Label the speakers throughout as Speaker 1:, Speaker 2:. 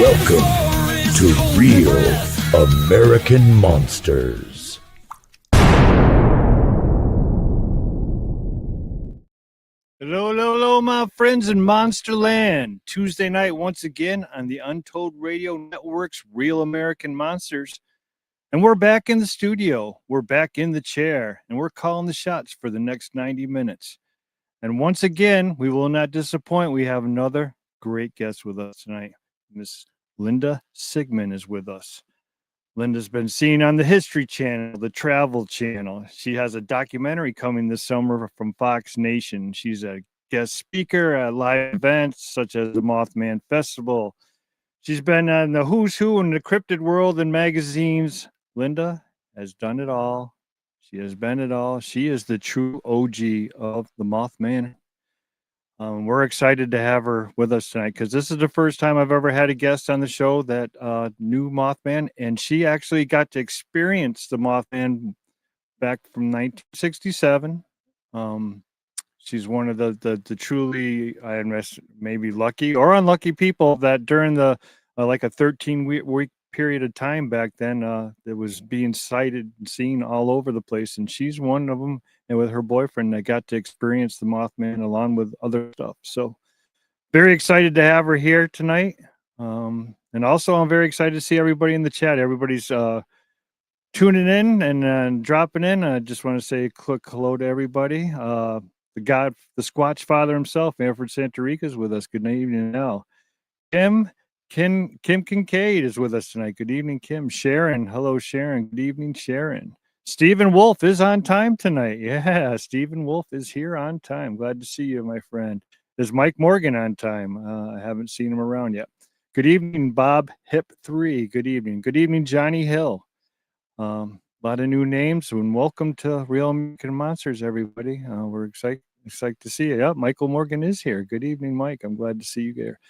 Speaker 1: Welcome to Real American Monsters.
Speaker 2: Hello, my friends in Monsterland. Tuesday night, once again, on the Untold Radio Network's Real American Monsters. And we're back in the studio. We're back in the chair. And we're calling the shots for the next 90 minutes. And once again, we will not disappoint. We have another great guest with us tonight. Miss Linda Sigman is with us. Linda's been seen on the History Channel, the Travel Channel. She has a documentary coming this summer from Fox Nation. She's a guest speaker at live events such as the Mothman Festival. She's been on the Who's Who in the Cryptid world and magazines. Linda has done it all. She has been it all. She is the true OG of the Mothman. We're excited to have her with us tonight because this is the first time I've ever had a guest on the show that knew Mothman, and she actually got to experience the Mothman back from 1967. She's one of the truly, maybe lucky or unlucky people that during the like a 13-week period of time back then that was being sighted and seen all over the place, and she's one of them. And with her boyfriend, they got to experience the Mothman along with other stuff. So very excited to have her here tonight. And also I'm very excited to see everybody in the chat. Everybody's tuning in and dropping in. I just want to say a quick hello to everybody. The Squatch Father himself, Manfred Santorica, is with us. Good evening now. Kim Kincaid is with us tonight. Good evening, Kim. Sharon. Hello, Sharon. Good evening, Sharon. Stephen Wolf is on time tonight. Yeah, Stephen Wolf is here on time. Glad to see you, my friend. Is Mike Morgan on time? I haven't seen him around yet. Good evening, Bob Hip 3. Good evening. Good evening, Johnny Hill. A lot of new names, and welcome to Real American Monsters, everybody. We're excited to see you. Yeah, Michael Morgan is here. Good evening, Mike. I'm glad to see you there.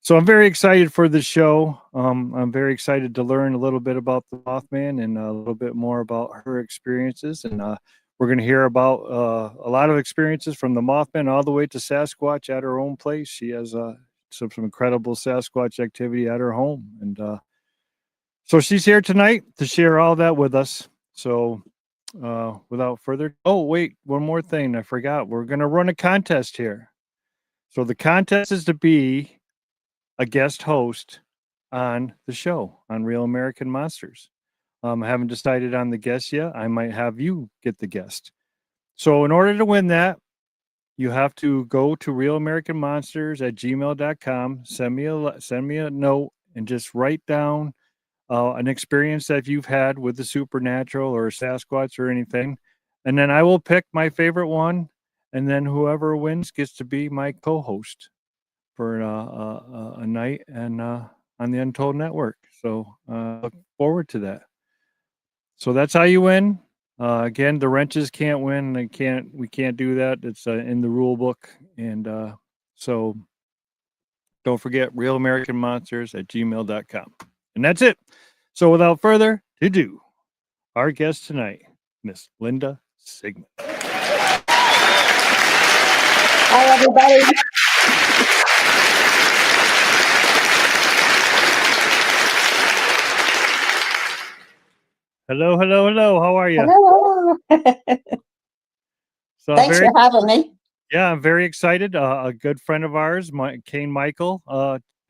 Speaker 2: So I'm very excited for the show. I'm very excited to learn a little bit about the Mothman and a little bit more about her experiences. And we're going to hear about a lot of experiences from the Mothman all the way to Sasquatch at her own place. She has some incredible Sasquatch activity at her home. And so she's here tonight to share all that with us. So without further, oh, wait, one more thing. I forgot. We're going to run a contest here. So the contest is to be a guest host on the show on Real American Monsters. I haven't decided on the guest yet. I might have you get the guest. So in order to win that, you have to go to realamericanmonsters@gmail.com, send me a note, and just write down an experience that you've had with the supernatural or Sasquatch or anything. And then I will pick my favorite one, and then whoever wins gets to be my co-host for a night and on the Untold Network. So look forward to that. So that's how you win. Again, the wrenches can't win. We can't do that. It's in the rule book. And so don't forget realamericanmonsters@gmail.com. And that's it. So without further ado, our guest tonight, Miss Linda Sigman.
Speaker 3: Hi, everybody.
Speaker 2: Hello. How are you?
Speaker 3: Hello.
Speaker 2: So
Speaker 3: Thanks for having me.
Speaker 2: Yeah, I'm very excited. A good friend of ours, Kane Michael,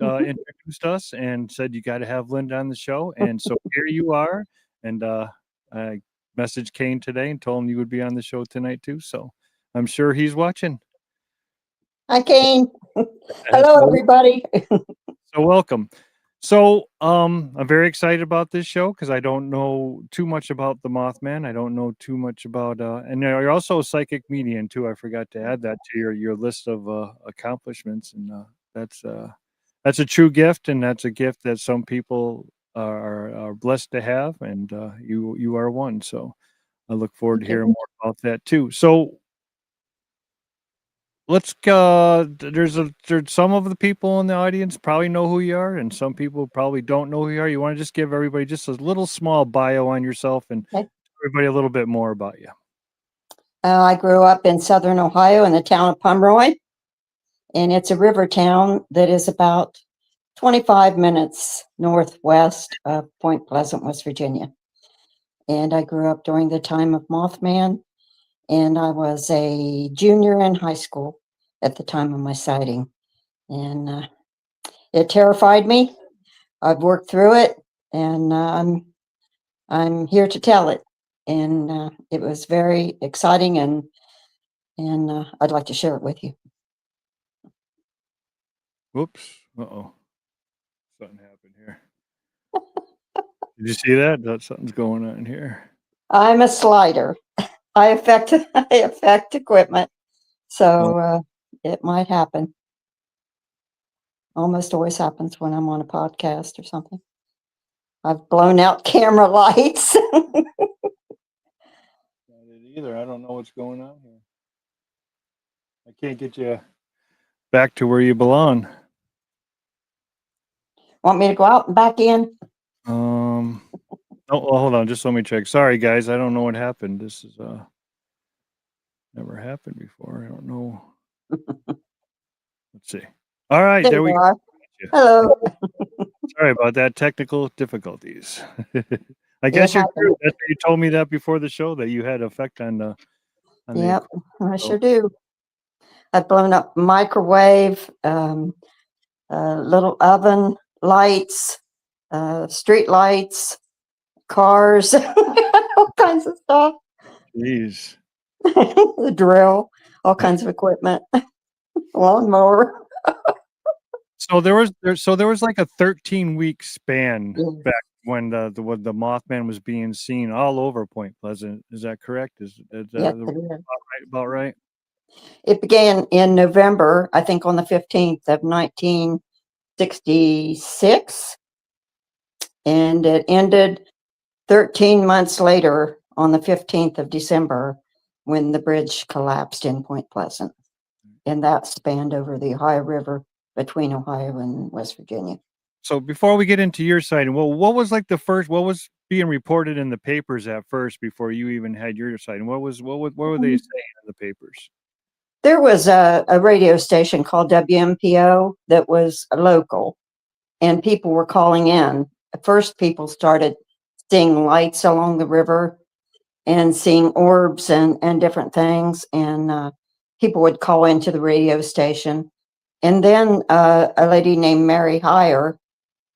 Speaker 2: introduced us and said you got to have Linda on the show. And so here you are. And I messaged Kane today and told him you would be on the show tonight too. So I'm sure he's watching.
Speaker 3: Hi, Kane. Hello, everybody.
Speaker 2: So welcome. So I'm very excited about this show because I don't know too much about the Mothman. I don't know too much about and you're also a psychic medium too. I forgot to add that to your list of accomplishments, and that's a true gift, and that's a gift that some people are blessed to have, and you are one. So I look forward to hearing more about that too. So let's there's some of the people in the audience probably know who you are, and some people probably don't know who you are. You want to just give everybody just a little small bio on yourself and everybody a little bit more about you.
Speaker 3: I grew up in southern Ohio in the town of Pomeroy, and it's a river town that is about 25 minutes northwest of Point Pleasant, West Virginia. And I grew up during the time of Mothman, and I was a junior in high school at the time of my sighting. And it terrified me. I've worked through it, and I'm here to tell it. And it was very exciting, and I'd like to share it with you.
Speaker 2: Whoops. Uh-oh. Something happened here. Did you see that? Something's going on here.
Speaker 3: I'm a slider. I affect equipment, so it might happen. Almost always happens when I'm on a podcast or something. I've blown out camera lights.
Speaker 2: Not it either. I don't know what's going on here. I can't get you back to where you belong.
Speaker 3: Want me to go out and back in?
Speaker 2: Oh, well, hold on. Just let me check. Sorry, guys. I don't know what happened. This is never happened before. I don't know. Let's see. All right, there we go.
Speaker 3: Are. Hello.
Speaker 2: Sorry about that. Technical difficulties. I guess you're true. That's what you told me that before the show, that you had effect on the.
Speaker 3: Yep, I sure do. I've blown up microwave, little oven lights, street lights, cars, all kinds of stuff.
Speaker 2: Jeez.
Speaker 3: The drill, all kinds of equipment, lawnmower.
Speaker 2: So there was like a 13-week span back when the Mothman was being seen all over Point Pleasant. Is that correct? Is
Speaker 3: Yes,
Speaker 2: about right?
Speaker 3: It began in November, I think on the 15th of 1966, and it ended 13 months later on the 15th of December when the bridge collapsed in Point Pleasant. And that spanned over the Ohio River between Ohio and West Virginia.
Speaker 2: So before we get into your sighting, well, what was being reported in the papers at first before you even had your sighting? What were they saying in the papers?
Speaker 3: There was a radio station called WMPO that was local, and people were calling in. At first, people started seeing lights along the river and seeing orbs and different things, and people would call into the radio station. And then a lady named Mary Heyer,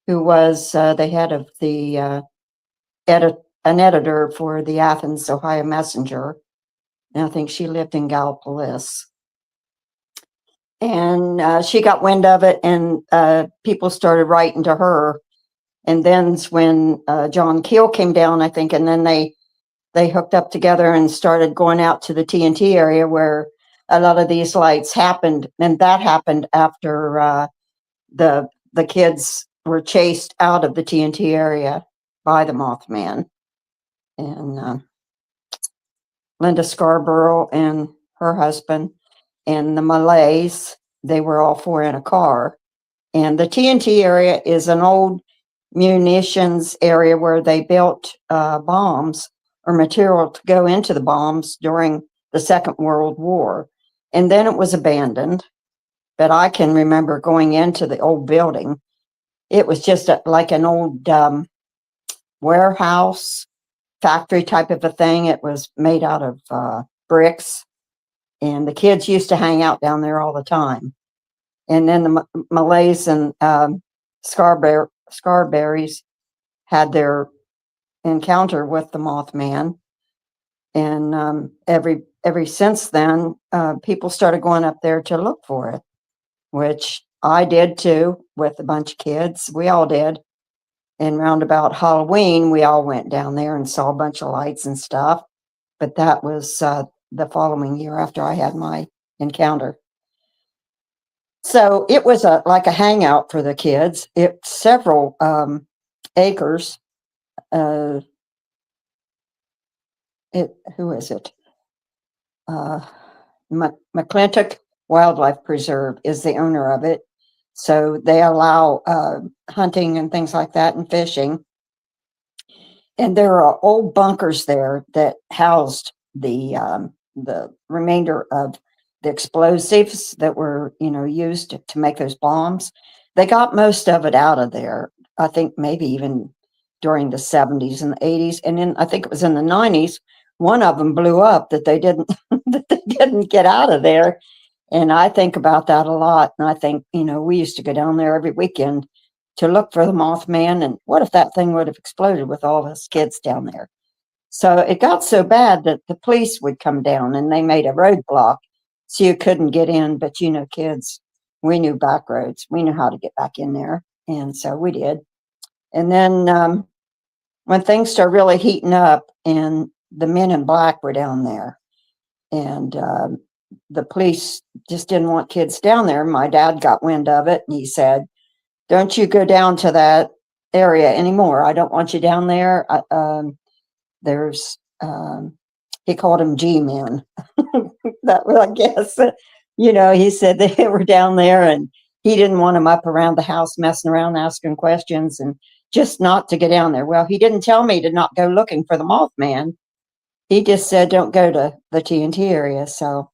Speaker 3: who was the head of the an editor for the Athens, Ohio Messenger, and I think she lived in Gallipolis. And she got wind of it, and people started writing to her. And then when John Keel came down, I think, and then they hooked up together and started going out to the TNT area where a lot of these lights happened. And that happened after the kids were chased out of the TNT area by the Mothman. And Linda Scarborough and her husband and the Malays, they were all four in a car. And the TNT area is an old munitions area where they built bombs or material to go into the bombs during the Second World War. And then it was abandoned. But I can remember going into the old building. It was just like an old warehouse, factory type of a thing. It was made out of bricks. And the kids used to hang out down there all the time. And then the Malays and Scarberries had their encounter with the Mothman. And every since then, people started going up there to look for it, which I did too, with a bunch of kids. We all did. And round about Halloween, we all went down there and saw a bunch of lights and stuff. But that was the following year after I had my encounter. So it was like a hangout for the kids. It's several acres. Who is it? McClintock Wildlife Preserve is the owner of it. So they allow hunting and things like that and fishing. And there are old bunkers there that housed the remainder of the explosives that were, used to make those bombs. They got most of it out of there. I think maybe even during the 70s and the 80s. And then I think it was in the 90s, one of them blew up that they didn't that they didn't get out of there. And I think about that a lot. And I think, we used to go down there every weekend to look for the Mothman. And what if that thing would have exploded with all us kids down there? So it got so bad that the police would come down and they made a roadblock so you couldn't get in. But, kids, we knew back roads. We knew how to get back in there. And so we did. And then when things started really heating up and the men in black were down there and the police just didn't want kids down there, my dad got wind of it and he said, "Don't you go down to that area anymore. I don't want you down there." There's he called them G-men. That was, I guess, he said they were down there and he didn't want them up around the house messing around asking questions and just not to get down there. Well, he didn't tell me to not go looking for the Mothman. He just said don't go to the TNT area. So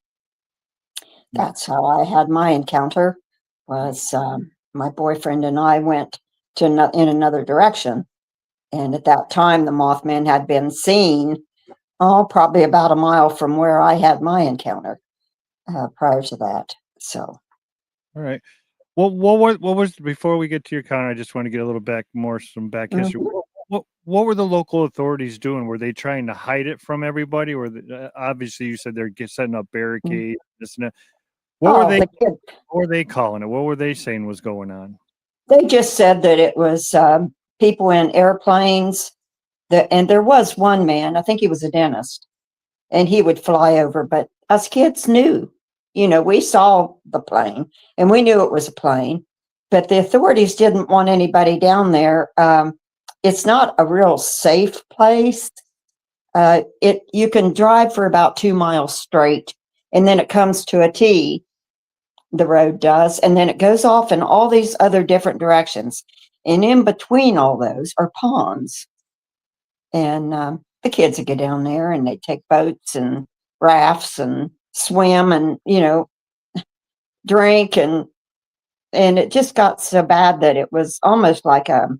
Speaker 3: that's how I had my encounter. Was my boyfriend and I went in another direction. And at that time, the Mothman had been seen, probably about a mile from where I had my encounter prior to that. So,
Speaker 2: all right. Well, what was before we get to your encounter? I just want to get a little some back history. What were the local authorities doing? Were they trying to hide it from everybody? Or obviously, you said they're setting up barricades, this and that. What were they calling it? What were they saying was going on?
Speaker 3: They just said that it was people in airplanes. And there was one man, I think he was a dentist, and he would fly over. But us kids knew, we saw the plane and we knew it was a plane, but the authorities didn't want anybody down there. It's not a real safe place. You can drive for about 2 miles straight, and then it comes to a T, the road does, and then it goes off in all these other different directions. And in between all those are ponds. And the kids would get down there and they'd take boats and rafts and swim and, drink. And it just got so bad that it was almost like an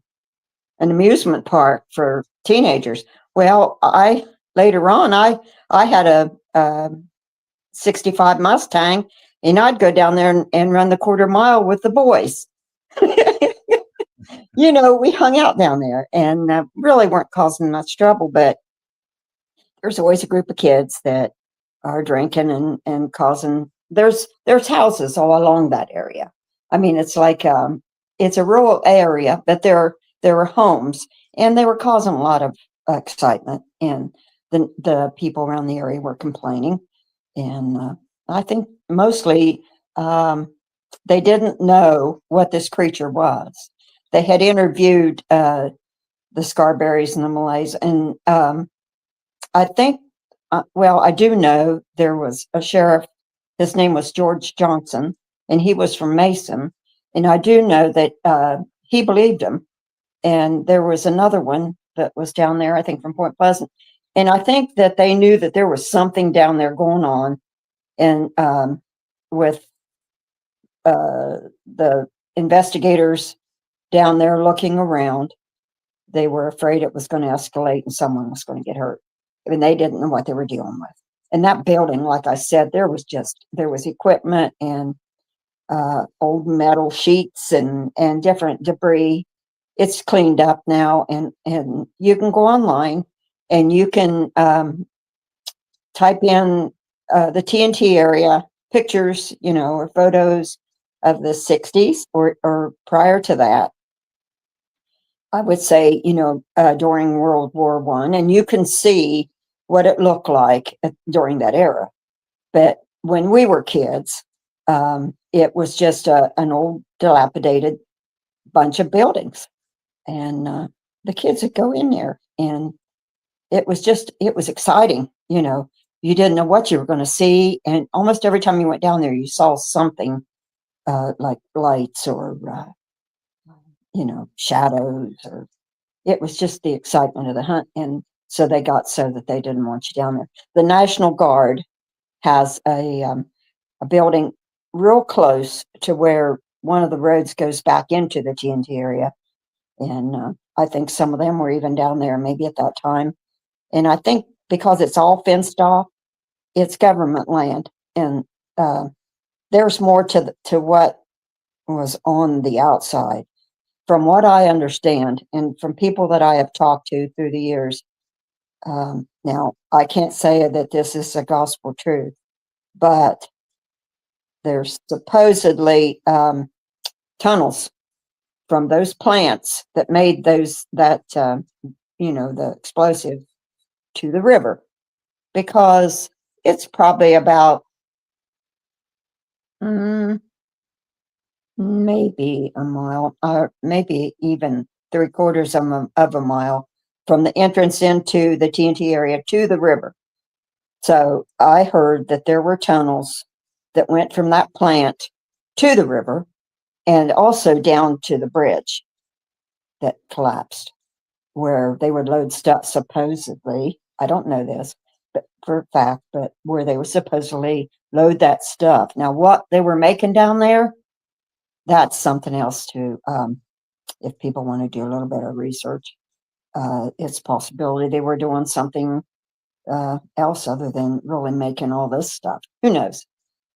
Speaker 3: amusement park for teenagers. Well, later on, I had a 65 Mustang, and I'd go down there and run the 1/4 mile with the boys. We hung out down there and really weren't causing much trouble, but there's always a group of kids that are drinking and causing. There's houses all along that area. I mean, it's like it's a rural area, but there were homes, and they were causing a lot of excitement, and the people around the area were complaining. And I think mostly they didn't know what this creature was. They had interviewed the Scarberries and the Malays, and I think, I do know there was a sheriff. His name was George Johnson, and he was from Mason. And I do know that he believed him. And there was another one that was down there, I think from Point Pleasant. And I think that they knew that there was something down there going on. And with the investigators down there looking around, they were afraid it was going to escalate and someone was going to get hurt. And they didn't know what they were dealing with. And that building, like I said, there was equipment and old metal sheets and different debris. It's cleaned up now, and you can go online and you can type in the TNT area pictures, or photos of the 60s or prior to that. I would say, during World War I, and you can see what it looked like during that era. But when we were kids, it was just an old dilapidated bunch of buildings. And the kids would go in there, and it was exciting. You didn't know what you were going to see. And almost every time you went down there, you saw something like lights or, shadows, or it was just the excitement of the hunt. And so they got so that they didn't want you down there. The National Guard has a building real close to where one of the roads goes back into the TNT area. And I think some of them were even down there maybe at that time. And I think because it's all fenced off, it's government land. And there's more to what was on the outside. From what I understand, and from people that I have talked to through the years, now I can't say that this is a gospel truth, but there's supposedly tunnels from those plants that made the explosive to the river, because it's probably about maybe a mile, or maybe even 3/4 of a mile from the entrance into the TNT area to the river. So I heard that there were tunnels that went from that plant to the river and also down to the bridge that collapsed, where they would load stuff, supposedly. I don't know this, but for a fact, but where they would supposedly load that stuff. Now, what they were making down there, that's something else too. If people want to do a little bit of research, it's a possibility they were doing something else other than really making all this stuff. Who knows?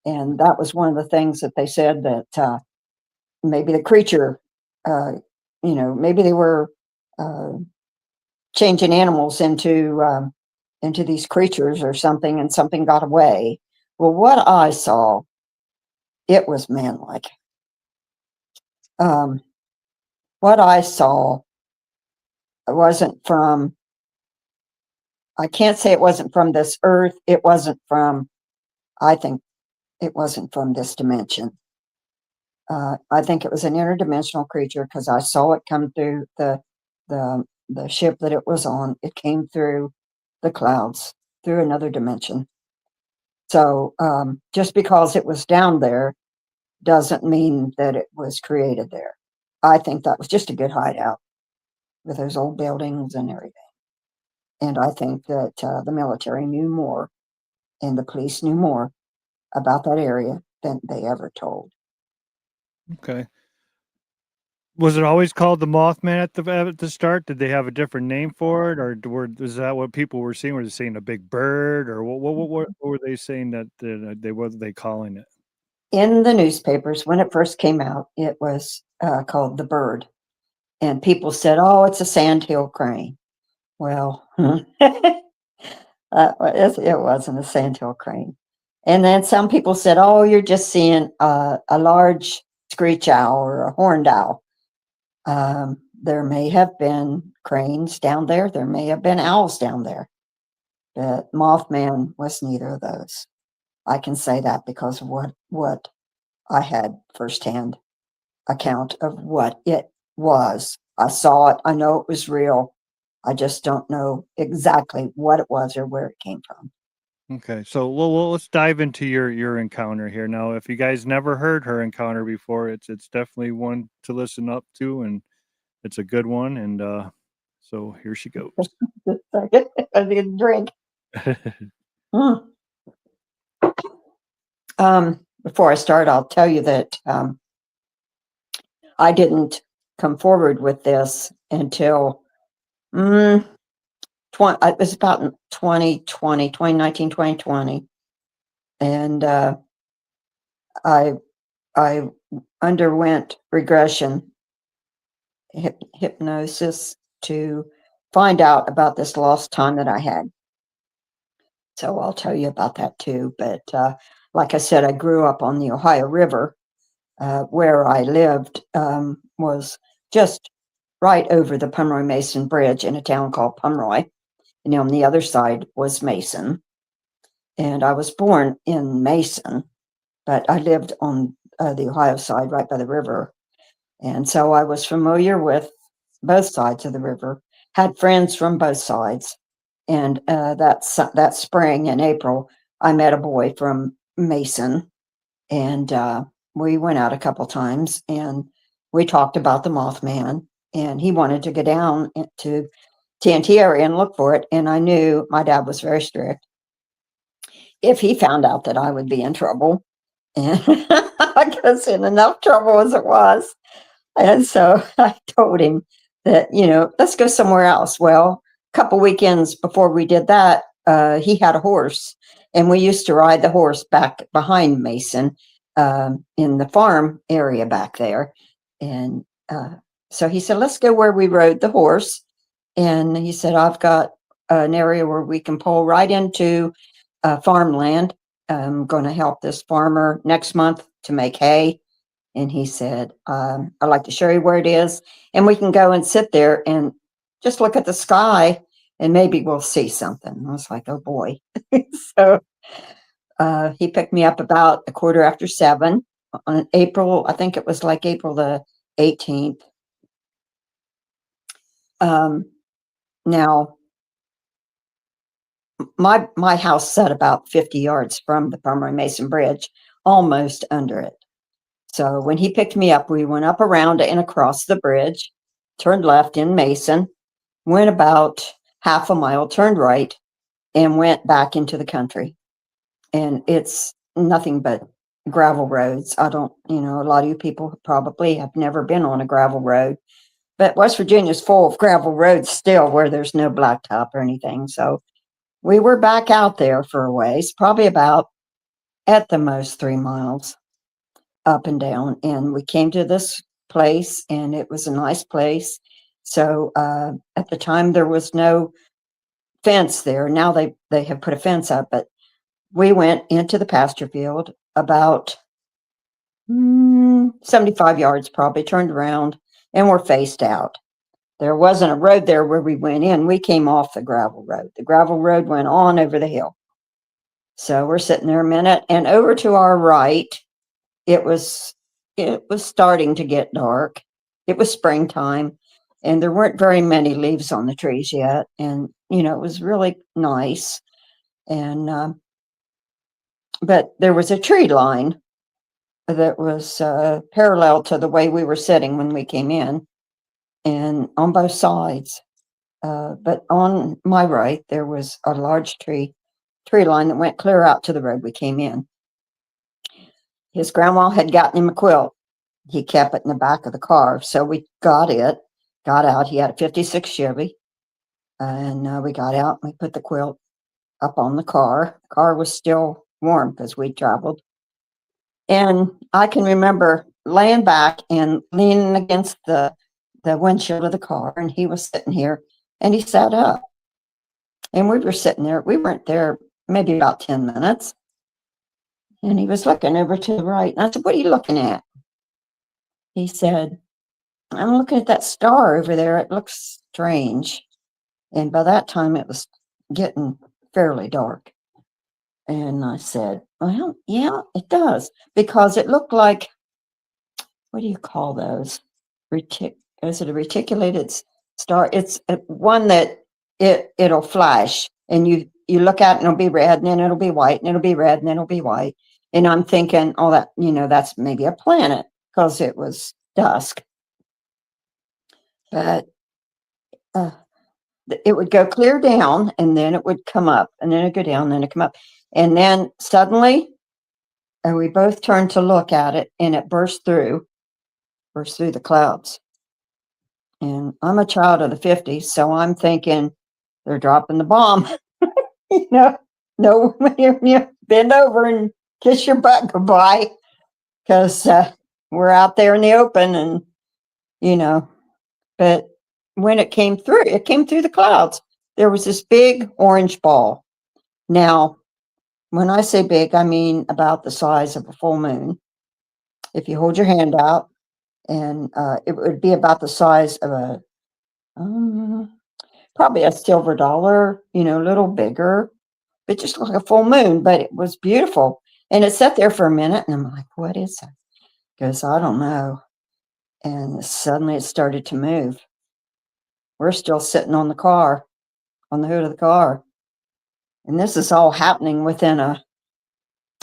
Speaker 3: And that was one of the things that they said, that maybe the creature, maybe they were changing animals into these creatures or something, and something got away. Well, what I saw, it was man-like. What I saw wasn't from, I can't say it wasn't from this earth. It wasn't from, I think it wasn't from this dimension. I think it was an interdimensional creature, because I saw it come through the ship that it was on. It came through the clouds, through another dimension. So just because it was down there doesn't mean that it was created there. I think that was just a good hideout with those old buildings and everything. And I think that the military knew more and the police knew more about that area than they ever told.
Speaker 2: Okay. Was it always called the Mothman at the start? Did they have a different name for it, or is that what people were seeing? Were they saying a big bird, or what were they saying that what were they calling it?
Speaker 3: In the newspapers, when it first came out, it was called the bird. And people said, oh, it's a sandhill crane. Well, it wasn't a sandhill crane. And then some people said, oh, you're just seeing a large screech owl or a horned owl. There may have been cranes down there. There may have been owls down there. But Mothman was neither of those. I can say that because of what I had firsthand account of what it was. I saw it. I know it was real. I just don't know exactly what it was or where it came from.
Speaker 2: Okay, so let's dive into your encounter here. Now, if you guys never heard her encounter before, it's definitely one to listen up to, and it's a good one. And so here she goes.
Speaker 3: Just a second. I need a drink. Before I start, I'll tell you that I didn't come forward with this until it was about 2019, 2020. And I underwent regression hypnosis to find out about this lost time that I had. So I'll tell you about that too. But like I said, I grew up on the Ohio River. Where I lived was just right over the Pomeroy Mason Bridge in a town called Pomeroy. And on the other side was Mason. And I was born in Mason, but I lived on the Ohio side right by the river. And so I was familiar with both sides of the river, had friends from both sides. And that spring in April, I met a boy from Mason, and we went out a couple times, and we talked about the Mothman, and he wanted to go down to TNT area and look for it. And I knew my dad was very strict. If he found out that I would be in trouble, And I was in enough trouble as it was. And so I told him that, let's go somewhere else. Well, a couple weekends before we did that, he had a horse, and we used to ride the horse back behind Mason in the farm area back there. And so he said, let's go where we rode the horse. And he said, I've got an area where we can pull right into farmland. I'm going to help this farmer next month to make hay. And he said, I'd like to show you where it is. And we can go and sit there and just look at the sky, and maybe we'll see something. I was like, oh boy. So he picked me up about 7:15 on April, I think it was like April the 18th. Now, my house sat about 50 yards from the Primary Mason Bridge, almost under it. So when he picked me up, we went up around and across the bridge, turned left in Mason, went about half a mile, turned right, and went back into the country. And it's nothing but gravel roads. I don't, a lot of you people probably have never been on a gravel road, but West Virginia's full of gravel roads still where there's no blacktop or anything. So we were back out there for a ways, probably about at the most 3 miles up and down. And we came to this place, and it was a nice place. So at the time, there was no fence there. Now they have put a fence up, but we went into the pasture field about 75 yards, probably turned around, and we're faced out. There wasn't a road there where we went in. We came off the gravel road. The gravel road went on over the hill. So we're sitting there a minute, and over to our right, it was starting to get dark. It was springtime, and there weren't very many leaves on the trees yet. And, it was really nice. And, but there was a tree line that was parallel to the way we were sitting when we came in, and on both sides. But on my right, there was a large tree line that went clear out to the road we came in. His grandma had gotten him a quilt. He kept it in the back of the car. So we got out. He had a 56 Chevy. And we got out and we put the quilt up on the car. The car was still warm because we traveled. And I can remember laying back and leaning against the windshield of the car. And he was sitting here, and he sat up. And we were sitting there. We weren't there maybe about 10 minutes. And he was looking over to the right. And I said, what are you looking at? He said, I'm looking at that star over there. It looks strange. And by that time, it was getting fairly dark. And I said, well, yeah, it does. Because it looked like, what do you call those? Is it a reticulated star? It's one that it'll flash. And you look at it, and it'll be red, and then it'll be white, and it'll be red, and then it'll be white. And I'm thinking, oh, that, that's maybe a planet, because it was dusk. But it would go clear down, and then it would come up, and then it'd go down, and then it'd come up. And then suddenly, we both turned to look at it, and it burst through the clouds. And I'm a child of the 50s, so I'm thinking they're dropping the bomb. No, you bend over and kiss your butt goodbye, because we're out there in the open, and but when it came through the clouds. There was this big orange ball. Now, when I say big, I mean about the size of a full moon. If you hold your hand out, and it would be about the size of probably a silver dollar, a little bigger, but just like a full moon. But it was beautiful. And it sat there for a minute, and I'm like, what is that? Because I don't know. And suddenly it started to move. We're still sitting on the hood of the car. And this is all happening within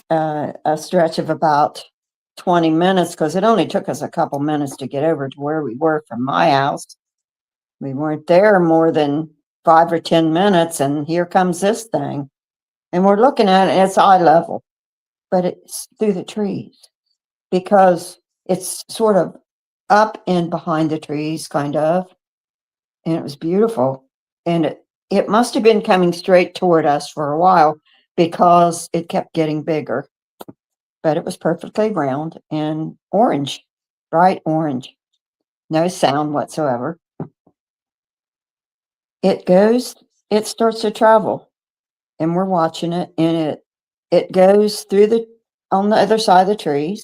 Speaker 3: a stretch of about 20 minutes, because it only took us a couple minutes to get over to where we were from my house. We weren't there more than 5 or 10 minutes, and here comes this thing. And we're looking at it, and it's eye level. but it's through the trees because it's sort of up and behind the trees, kind of. And it was beautiful. And it must have been coming straight toward us for a while because it kept getting bigger. But it was perfectly round and orange, bright orange. No sound whatsoever. It starts to travel, and we're watching it, and it goes through on the other side of the trees,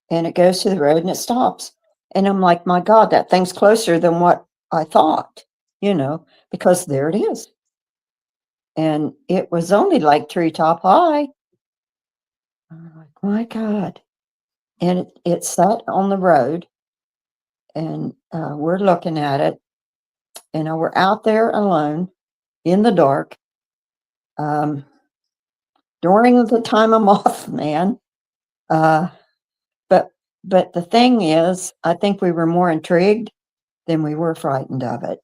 Speaker 3: and it goes to the road and it stops. And I'm like, my God, that thing's closer than what I thought, because there it is. And it was only like treetop high. I'm like, my God. And it sat on the road, and we're looking at it. And we're out there alone in the dark during the time of Mothman. But the thing is, I think we were more intrigued than we were frightened of it.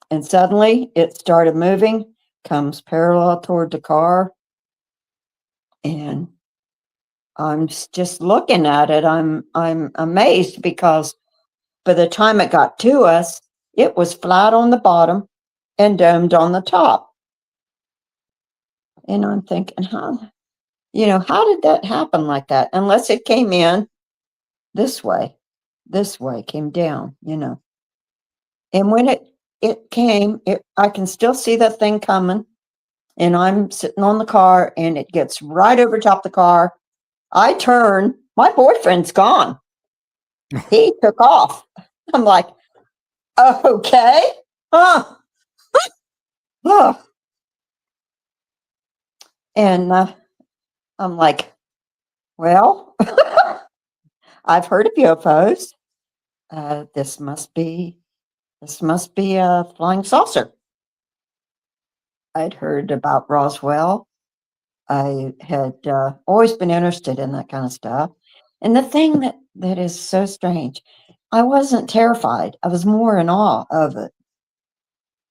Speaker 3: And suddenly it started moving, comes parallel toward the car. And I'm just looking at it. I'm amazed because by the time it got to us, it was flat on the bottom and domed on the top. And I'm thinking, how did that happen like that? Unless it came in this way, came down, And when it came, I can still see that thing coming. And I'm sitting on the car, and it gets right over top of the car. I turn, my boyfriend's gone. He took off. I'm like, okay. Oh. And I'm like, well, I've heard of UFOs. This must be a flying saucer. I'd heard about Roswell. I had always been interested in that kind of stuff. And the thing that is so strange, I wasn't terrified. I was more in awe of it.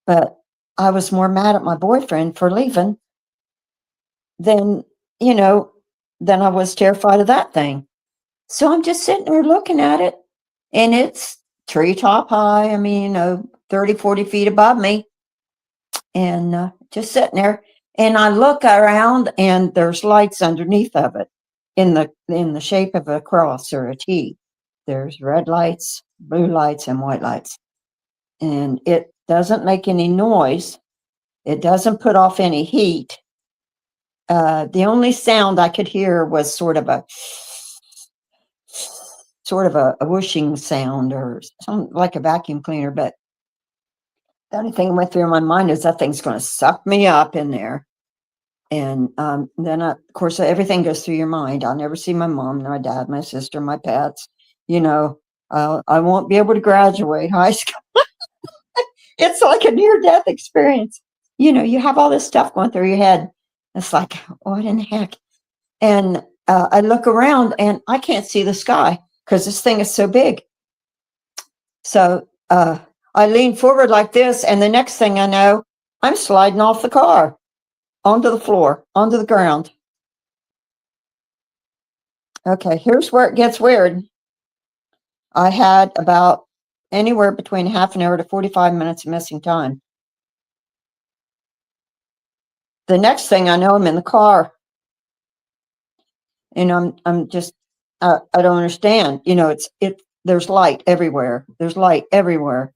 Speaker 3: But I was more mad at my boyfriend for leaving than I was terrified of that thing. So I'm just sitting there looking at it, and it's treetop high. I mean, 30, 40 feet above me, and just sitting there. And I look around, and there's lights underneath of it in the shape of a cross or a T. There's red lights, blue lights, and white lights. And it doesn't make any noise. It doesn't put off any heat. The only sound I could hear was sort of a whooshing sound, or something like a vacuum cleaner. But the only thing that went through my mind is that thing's going to suck me up in there. And then, of course, everything goes through your mind. I'll never see my mom, my dad, my sister, my pets. I won't be able to graduate high school. It's like a near-death experience. You have all this stuff going through your head. It's like, what in the heck? And I look around, and I can't see the sky because this thing is so big. So I lean forward like this, and the next thing I know, I'm sliding off the car onto the floor, onto the ground. Okay, here's where it gets weird. I had about anywhere between half an hour to 45 minutes of missing time. The next thing I know, I'm in the car, and I'm just I don't understand. There's light everywhere. There's light everywhere,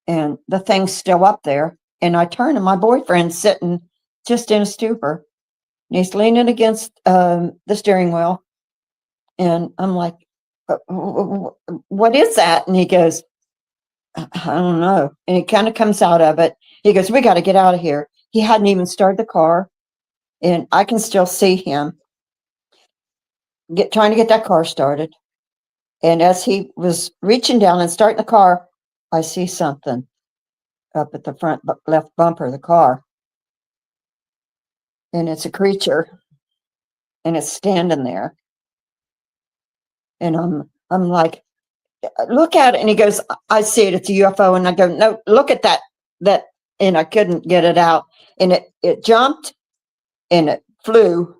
Speaker 3: and the thing's still up there. And I turn, and my boyfriend's sitting just in a stupor, and he's leaning against the steering wheel, and I'm like, what is that? And he goes, I don't know. And he kind of comes out of it. He goes, we got to get out of here. He hadn't even started the car, and I can still see him trying to get that car started. And as he was reaching down and starting the car, I see something up at the front left bumper of the car. And it's a creature, and it's standing there. And I'm like, look at it. And he goes, I see it. It's a UFO. And I go, no, look at that. And I couldn't get it out. And it jumped, and it flew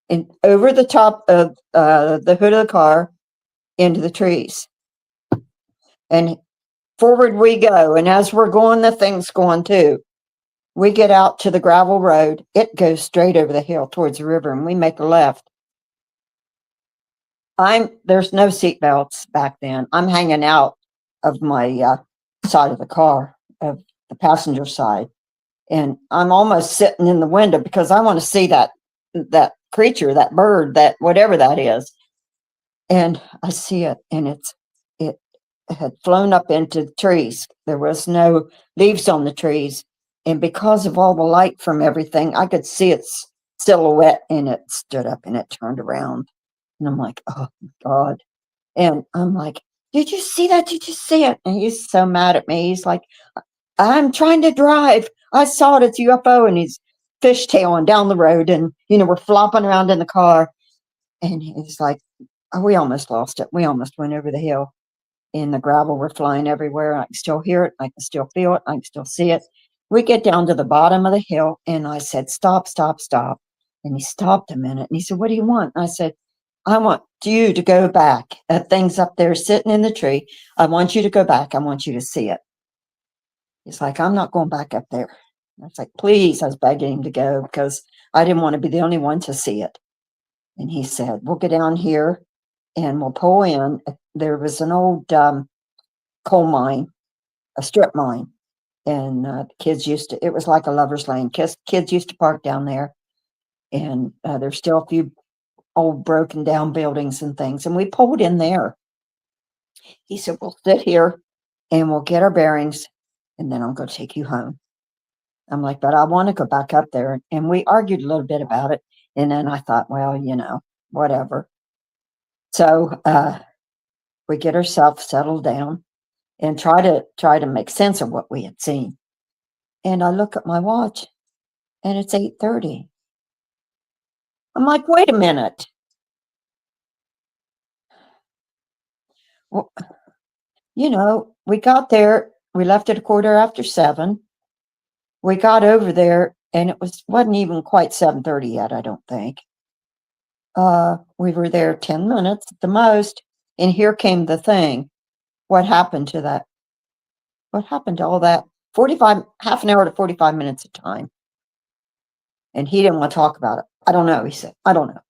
Speaker 3: and over the top of the hood of the car into the trees. And forward we go. And as we're going, the thing's going too. We get out to the gravel road. It goes straight over the hill towards the river, and we make a left. There's no seat belts back then. I'm hanging out of my side of the car, of the passenger side. And I'm almost sitting in the window because I want to see that creature, that bird, that whatever that is. And I see it, and it had flown up into the trees. There was no leaves on the trees. And because of all the light from everything, I could see its silhouette, and it stood up and it turned around. And I'm like, oh my God. And I'm like, did you see that? Did you see it? And he's so mad at me. He's like, I'm trying to drive. I saw it. It's UFO. And he's fishtailing down the road. And, we're flopping around in the car. And he's like, oh, we almost lost it. We almost went over the hill. And the gravel were flying everywhere. I can still hear it. I can still feel it. I can still see it. We get down to the bottom of the hill. And I said, stop, stop, stop. And he stopped a minute. And he said, what do you want? And I said, I want you to go back. That thing's up there sitting in the tree. I want you to go back. I want you to see it. He's like, I'm not going back up there. I was like, please. I was begging him to go because I didn't want to be the only one to see it. And he said, we'll get down here and we'll pull in. There was an old coal mine, a strip mine. And kids it was like a lover's lane. Kids used to park down there. And there's still a few old broken down buildings and things. And we pulled in there. He said, we'll sit here and we'll get our bearings, and then I'm going to take you home. I'm like, but I want to go back up there. And we argued a little bit about it. And then I thought, well, whatever. So we get ourselves settled down and try to make sense of what we had seen. And I look at my watch, and it's 8:30. I'm like, wait a minute. Well, we got there. We left at 7:15. We got over there, and it wasn't even quite 7:30 yet, I don't think. We were there 10 minutes at the most, and here came the thing. What happened to that? What happened to all that? Half an hour to 45 minutes of time. And he didn't want to talk about it. I don't know, he said. I don't know.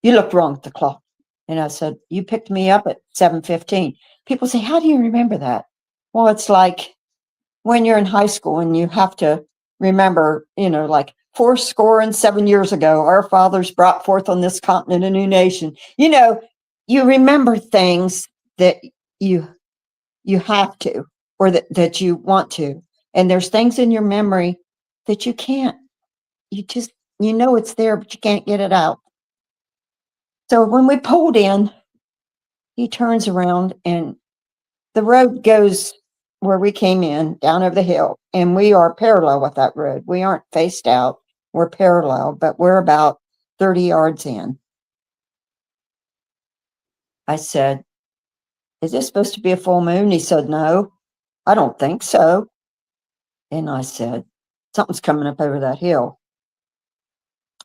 Speaker 3: You looked wrong at the clock. And I said, you picked me up at 7:15. People say, how do you remember that? Well, it's like when you're in high school and you have to remember, like 77 years ago, our fathers brought forth on this continent a new nation. You remember things that you have to, or that you want to. And there's things in your memory that you can't. It's there, but you can't get it out. So when we pulled in, he turns around and the road goes where we came in, down over the hill, and we are parallel with that road. We aren't faced out. We're parallel, but we're about 30 yards in. I said, is this supposed to be a full moon? He said, no, I don't think so. And I said, something's coming up over that hill.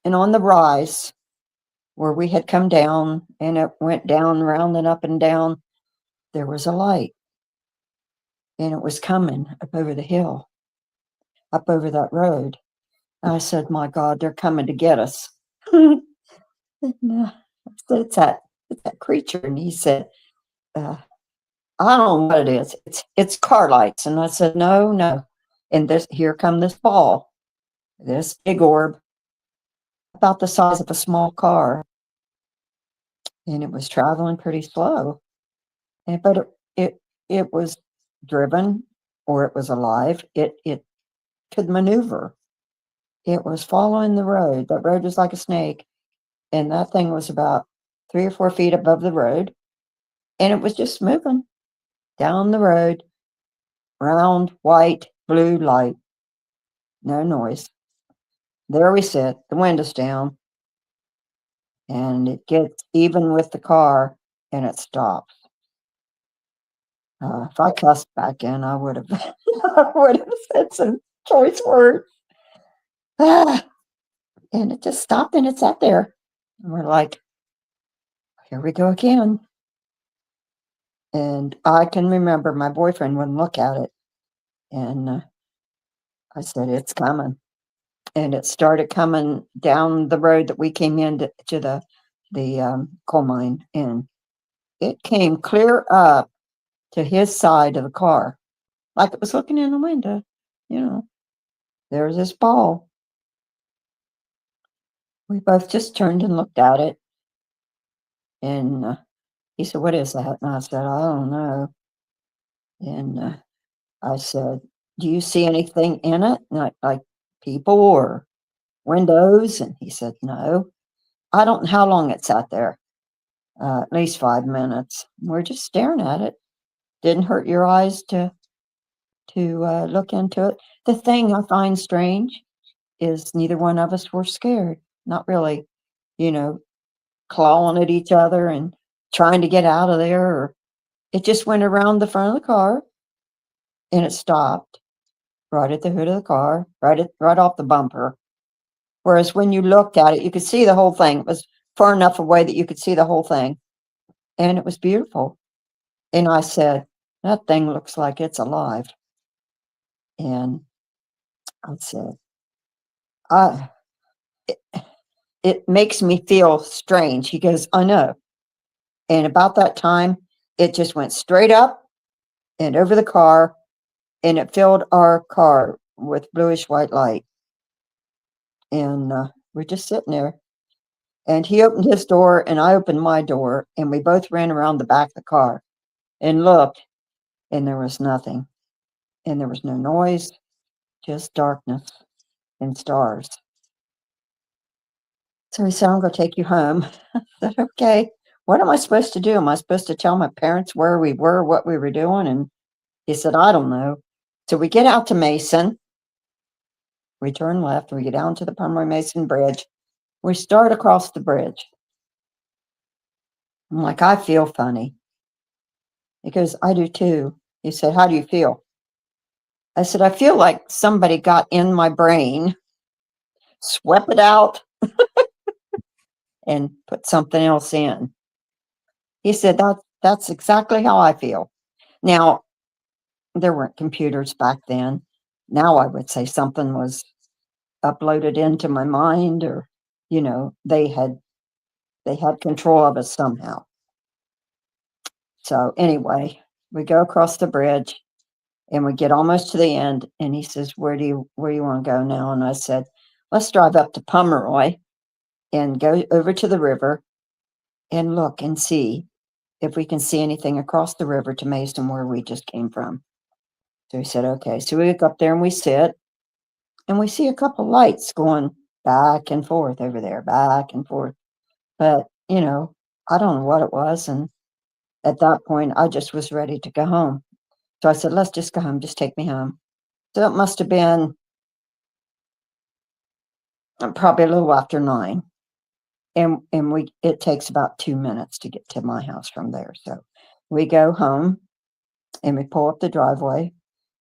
Speaker 3: And on the rise, where we had come down, and it went down, round and up and down, there was a light. And it was coming up over the hill, up over that road. And I said, my God, they're coming to get us. And, I said, it's that creature. And he said, I don't know what it is. It's car lights. And I said, no. And here come this ball, this big orb, about the size of a small car. And it was traveling pretty slow. But it was driven, or it was alive. It could maneuver. It was following the road. That road was like a snake. And that thing was about 3 or 4 feet above the road. And it was just moving down the road, round, white, blue light. No noise. There we sit, the window's down. And it gets even with the car, and it stops. If I cussed back in, I would have said some choice words. And it just stopped, and it sat there. And we're like, here we go again. And I can remember my boyfriend wouldn't look at it. And I said, it's coming. And it started coming down the road that we came into to the coal mine. And it came clear up to his side of the car, like it was looking in the window. You know, there's this ball. We both just turned and looked at it. And he said, what is that? And I said, I don't know. And I said, do you see anything in it? Like people or windows? And he said, no. I don't know how long it sat there. At least 5 minutes. We're just staring at it. Didn't hurt your eyes to look into it. The thing I find strange is neither one of us were scared. Not really, you know, clawing at each other and trying to get out of there. Or it just went around the front of the car and it stopped right at the hood of the car, right off the bumper. Whereas when you looked at it, you could see the whole thing. It was far enough away that you could see the whole thing. And it was beautiful. And I said, that thing looks like it's alive. And I said, it, it makes me feel strange. He goes, I know. And about that time, it just went straight up and over the car, and it filled our car with bluish white light. And we're just sitting there. And he opened his door, and I opened my door, and we both ran around the back of the car and looked, and there was nothing. And there was no noise, just darkness and stars. So he said, I'm going to take you home. I said, okay. What am I supposed to do? Am I supposed to tell my parents where we were, what we were doing? And he said, I don't know. So we get out to Mason. We turn left. We get down to the Pomeroy Mason Bridge. We start across the bridge. I'm like, I feel funny. He goes, I do too. He said, how do you feel? I said, I feel like somebody got in my brain, swept it out, and put something else in. He said, that's exactly how I feel. Now, there weren't computers back then. Now I would say something was uploaded into my mind, or, you know, they had control of us somehow. So anyway, we go across the bridge and we get almost to the end, and he says, where do you want to go now? And I said, let's drive up to Pomeroy and go over to the river and look and see if we can see anything across the river to Mason, where we just came from. So he said, okay. So we go up there and we sit, and we see a couple lights going back and forth over there, back and forth. But, you know, I don't know what it was. And at that point, I just was ready to go home. So I said, let's just go home. Just take me home. So it must have been probably a little after 9. And it takes about 2 minutes to get to my house from there. So we go home and we pull up the driveway.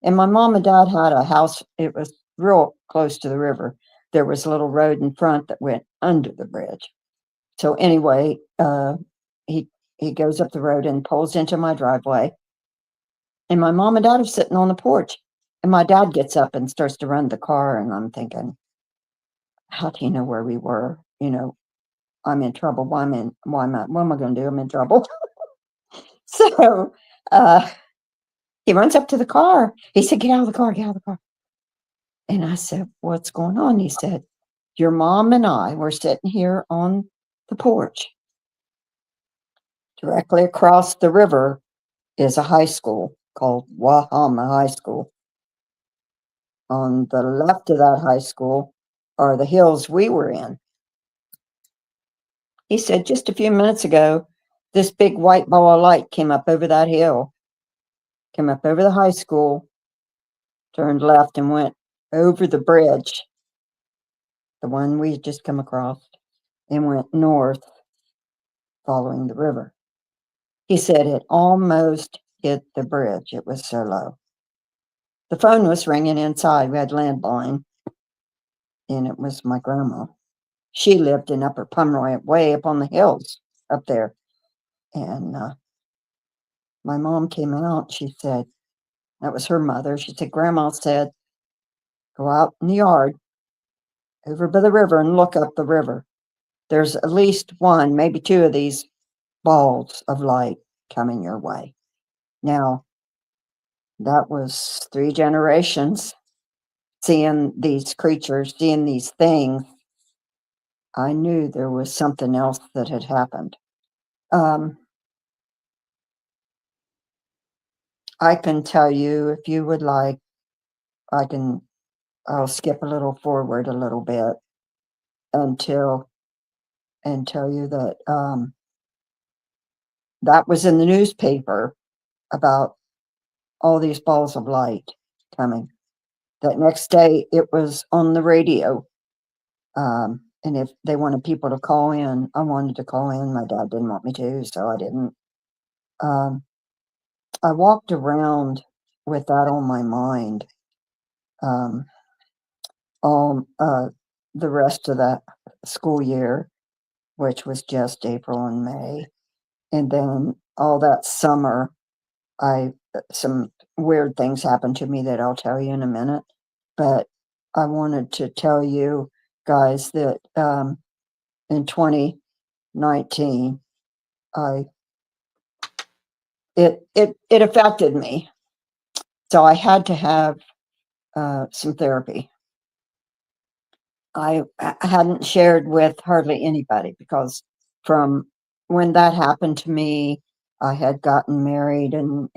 Speaker 3: And my mom and dad had a house. It was real close to the river. There was a little road in front that went under the bridge. So anyway, he goes up the road and pulls into my driveway. And my mom and dad are sitting on the porch. And my dad gets up and starts to run the car. And I'm thinking, how do you know where we were? You know, I'm in trouble. What am I going to do? I'm in trouble. So he runs up to the car. He said, get out of the car, get out of the car. And I said, what's going on? He said, your mom and I were sitting here on the porch. Directly across the river is a high school called Wahama High School. On the left of that high school are the hills we were in. He said, just a few minutes ago, this big white ball of light came up over that hill, came up over the high school, turned left and went over the bridge, the one we had just come across, and went north following the river. He said it almost hit the bridge. It was so low. The phone was ringing inside. We had landline, and it was my grandma. she lived in Upper Pomeroy, way up on the hills up there. And my mom came out. She said, that was her mother. She said, Grandma said, go out in the yard over by the river and look up the river. There's at least one, maybe two of these balls of light coming your way. Now, that was 3 generations seeing these creatures, seeing these things. I knew there was something else that had happened. I can tell you, if you would like, I'll skip a little forward a little bit until and tell you that that was in the newspaper about all these balls of light coming. That next day, it was on the radio. And if they wanted people to call in, I wanted to call in. My dad didn't want me to, so I didn't. I walked around with that on my mind all the rest of that school year, which was just April and May. And then all that summer, some weird things happened to me that I'll tell you in a minute. But I wanted to tell you guys that in 2019, it affected me. So I had to have some therapy. I hadn't shared with hardly anybody because from when that happened to me, I had gotten married and,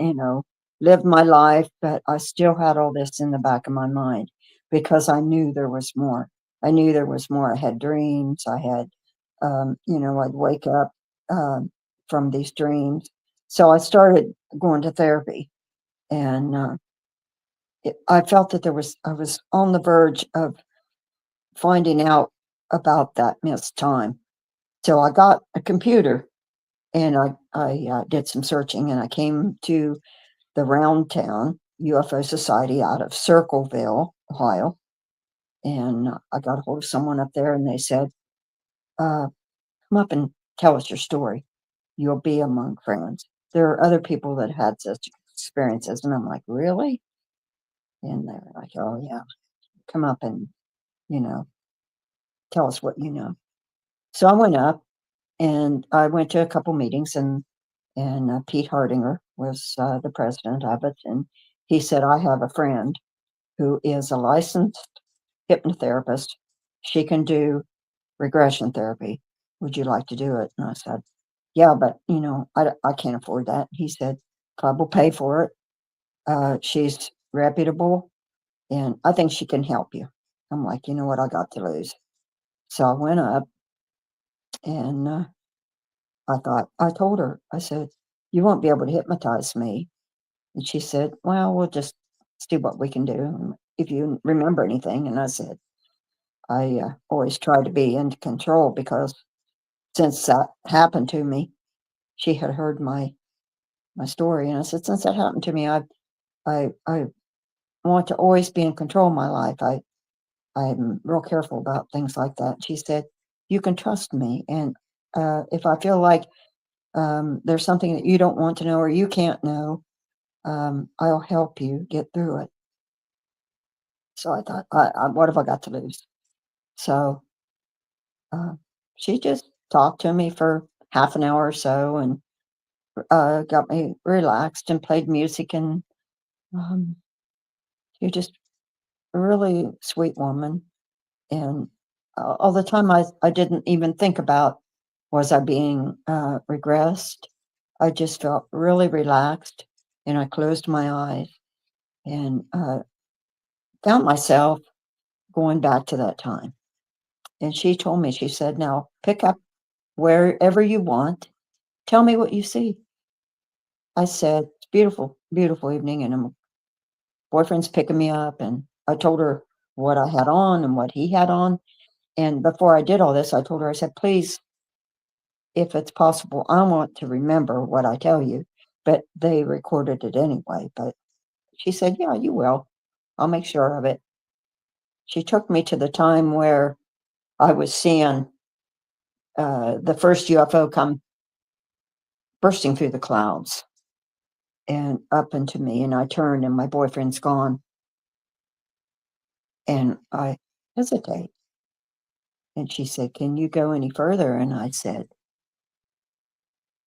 Speaker 3: lived my life, but I still had all this in the back of my mind because I knew there was more. I knew there was more. I had dreams. I had, I'd wake up from these dreams. So I started going to therapy, and I felt that I was on the verge of finding out about that missed time. So I got a computer and I did some searching, and I came to the Round Town UFO Society out of Circleville, Ohio. And I got a hold of someone up there, and they said, come up and tell us your story. You'll be among friends. There are other people that had such experiences. And I'm like, really? And they're like, oh, yeah, come up and, tell us what you know. So I went up and I went to a couple meetings, and Pete Hardinger was the president of it. And he said, I have a friend who is a licensed hypnotherapist. She can do regression therapy. Would you like to do it? And I said, yeah, but I can't afford that. He said, Club will pay for it. She's reputable and I think she can help you. I'm like, you know what? I got to lose. So I went up and I told her, I said, you won't be able to hypnotize me. And she said, well, we'll just see what we can do if you remember anything. And I said, I always try to be in control because since that happened to me, she had heard my story. And I said, since that happened to me, I want to always be in control of my life. I'm real careful about things like that. She said, you can trust me. And if I feel like there's something that you don't want to know or you can't know, I'll help you get through it. So I thought, what have I got to lose? So she just talked to me for half an hour or so and got me relaxed and played music. And you're just a really sweet woman. And all the time I didn't even think about, was I being regressed? I just felt really relaxed, and I closed my eyes and found myself going back to that time. And she told me, she said, now pick up wherever you want. Tell me what you see. I said, it's beautiful, beautiful evening. And my boyfriend's picking me up. And I told her what I had on and what he had on. And before I did all this, I told her, I said, please, if it's possible, I want to remember what I tell you. But they recorded it anyway. But she said, yeah, you will. I'll make sure of it. She took me to the time where I was seeing the first UFO come bursting through the clouds and up into me, and I turned and my boyfriend's gone. And I hesitate. And she said, "Can you go any further?" And I said,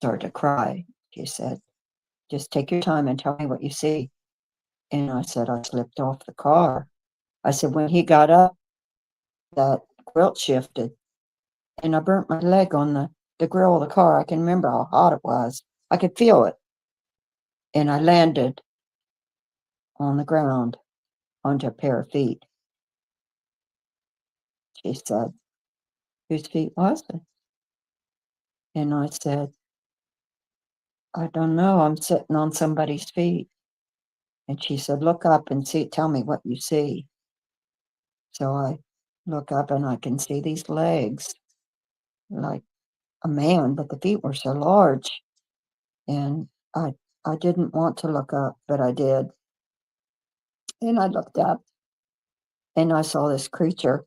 Speaker 3: started to cry. She said, "Just take your time and tell me what you see." And I said, "I slipped off the car." I said, "When he got up, that quilt shifted and I burnt my leg on the grill of the car. I can remember how hot it was. I could feel it. And I landed on the ground onto a pair of feet." She said, "Whose feet was it?" And I said, "I don't know. I'm sitting on somebody's feet." And she said, "Look up and see, tell me what you see." So I look up and I can see these legs like a man, but the feet were so large. And I didn't want to look up, but I did. And I looked up and I saw this creature,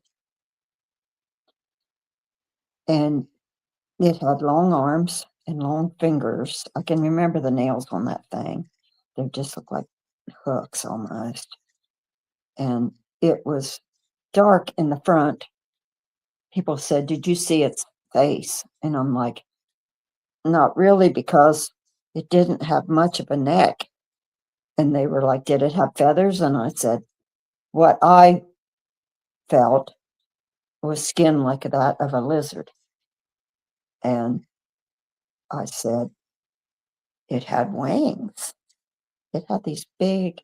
Speaker 3: and it had long arms and long fingers. I can remember the nails on that thing. They just looked like hooks almost. And it was dark in the front. People said, "Did you see its face?" And I'm like, "Not really, because it didn't have much of a neck." And they were like, "Did it have feathers?" And I said, "What I felt was skin like that of a lizard." And I said, "It had wings. It had these big,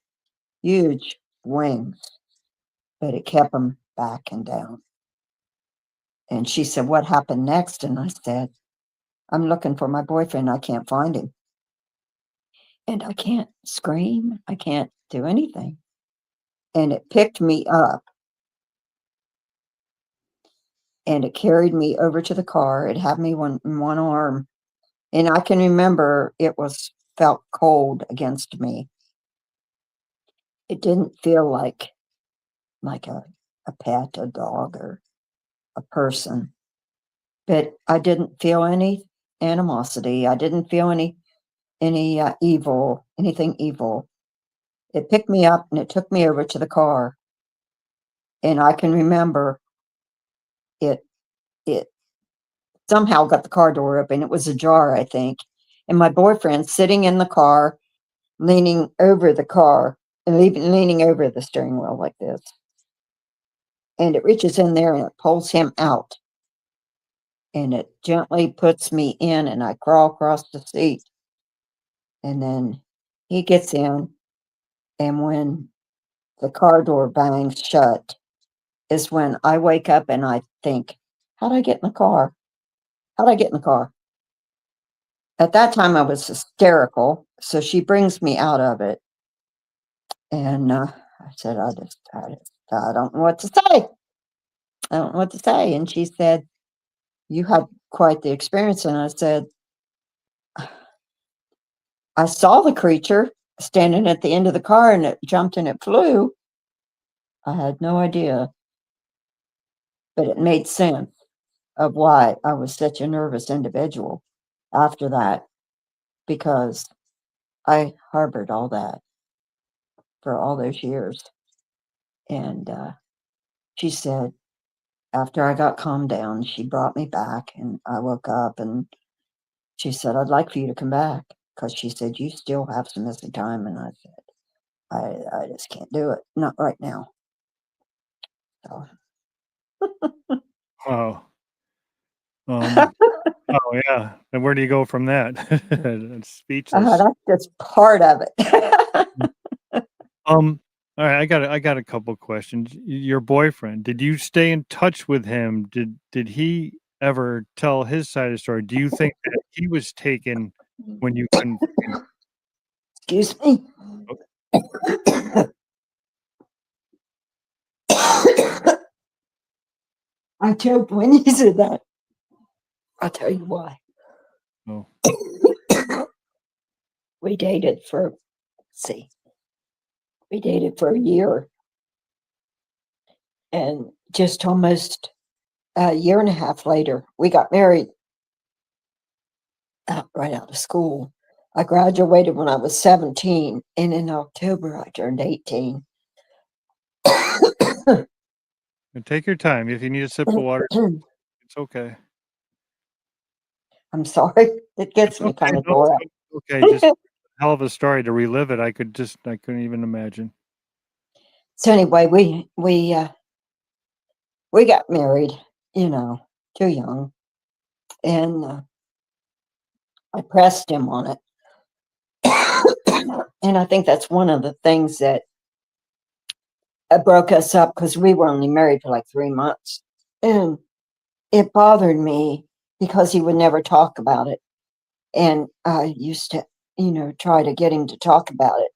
Speaker 3: huge wings, but it kept them back and down." And she said, "What happened next?" And I said, "I'm looking for my boyfriend. I can't find him. And I can't scream. I can't do anything." And it picked me up and it carried me over to the car. It had me in one arm. And I can remember it felt cold against me. It didn't feel like a pet, a dog, or a person. But I didn't feel any animosity. I didn't feel any evil, anything evil. It picked me up and it took me over to the car. And I can remember it somehow got the car door open. It was ajar, I think. And my boyfriend sitting in the car, leaning over the car and leaning over the steering wheel like this. And it reaches in there and it pulls him out. And it gently puts me in and I crawl across the seat. And then he gets in. And when the car door bangs shut is when I wake up and I think, how'd I get in the car? How'd I get in the car? At that time, I was hysterical. So she brings me out of it. And I said, I don't know what to say. I don't know what to say. And she said, "You had quite the experience." And I said, "I saw the creature standing at the end of the car and it jumped and it flew. I had no idea, but it made sense of why I was such a nervous individual after that, because I harbored all that for all those years." And she said, after I got calmed down, she brought me back and I woke up and she said, "I'd like for you to come back," because she said, "You still have some missing time." And I said, I just can't do it. Not right now. So.
Speaker 2: Wow. Oh yeah. And where do you go from that? It's speechless.
Speaker 3: That's just part of it.
Speaker 2: All right, I got a couple questions. Your boyfriend, did you stay in touch with him? Did he ever tell his side of the story? Do you think that he was taken when you couldn't find him?
Speaker 3: Excuse me. I choked when you said that. I'll tell you why.
Speaker 2: Oh.
Speaker 3: We dated for, we dated for a year. And just almost a year and a half later, we got married right out of school. I graduated when I was 17, and in October I turned 18.
Speaker 2: And take your time. If you need a sip of water, it's okay.
Speaker 3: I'm sorry. It gets
Speaker 2: It's
Speaker 3: me
Speaker 2: okay.
Speaker 3: kind of
Speaker 2: No,
Speaker 3: tore up.
Speaker 2: it's okay. Just hell of a story to relive it. I couldn't even imagine.
Speaker 3: So anyway, we got married, too young, and I pressed him on it. And I think that's one of the things that broke us up, because we were only married for like 3 months. And it bothered me because he would never talk about it. And I used to, try to get him to talk about it.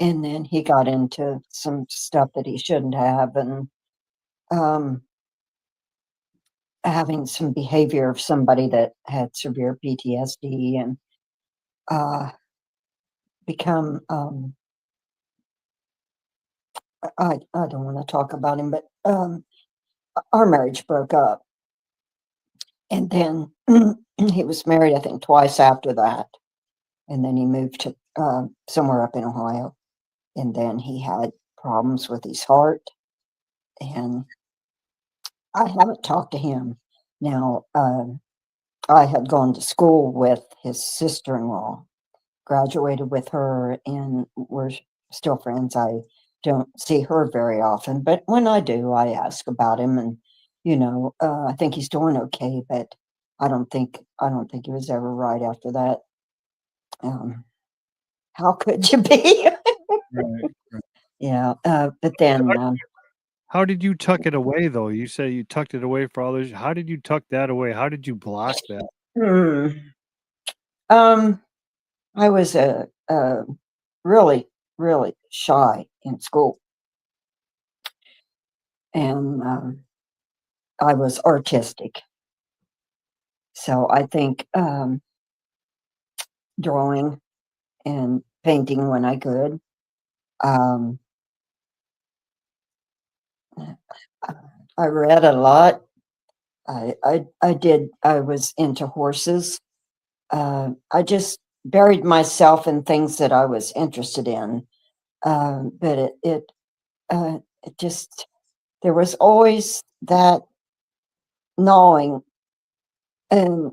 Speaker 3: And then he got into some stuff that he shouldn't have, and having some behavior of somebody that had severe PTSD, and become, I don't want to talk about him, but our marriage broke up. And then he was married, I think, twice after that. And then he moved to somewhere up in Ohio. And then he had problems with his heart. And I haven't talked to him. Now, I had gone to school with his sister-in-law, graduated with her, and we're still friends. I don't see her very often, but when I do, I ask about him, and I think he's doing okay, but I don't think he was ever right after that. How could you be?
Speaker 2: Right.
Speaker 3: Yeah, but then
Speaker 2: How did you tuck it away, though? You say you tucked it away for all those. How did you tuck that away? How did you block that?
Speaker 3: hmm, um, I was really, really shy in school, and I was artistic. So I think drawing and painting when I could. Um, I read a lot. I was into horses. I just buried myself in things that I was interested in. But it just, there was always that gnawing, and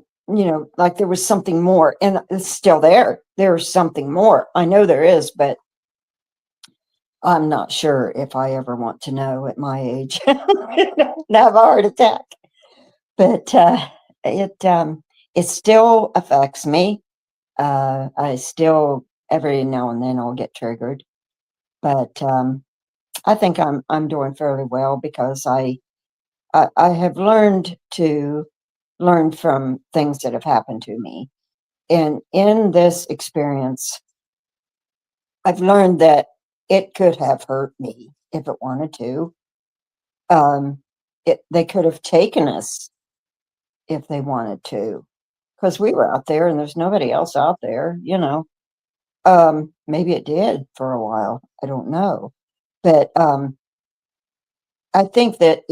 Speaker 3: like there was something more, and it's still there. There's something more. I know there is, but I'm not sure if I ever want to know at my age. Have a heart attack. But it still affects me. I still, every now and then, I'll get triggered. But I think I'm doing fairly well, because I have learned to learn from things that have happened to me. And in this experience, I've learned that it could have hurt me if it wanted to. They could have taken us if they wanted to, because we were out there and there's nobody else out there. Maybe it did for a while. I don't know. But I think that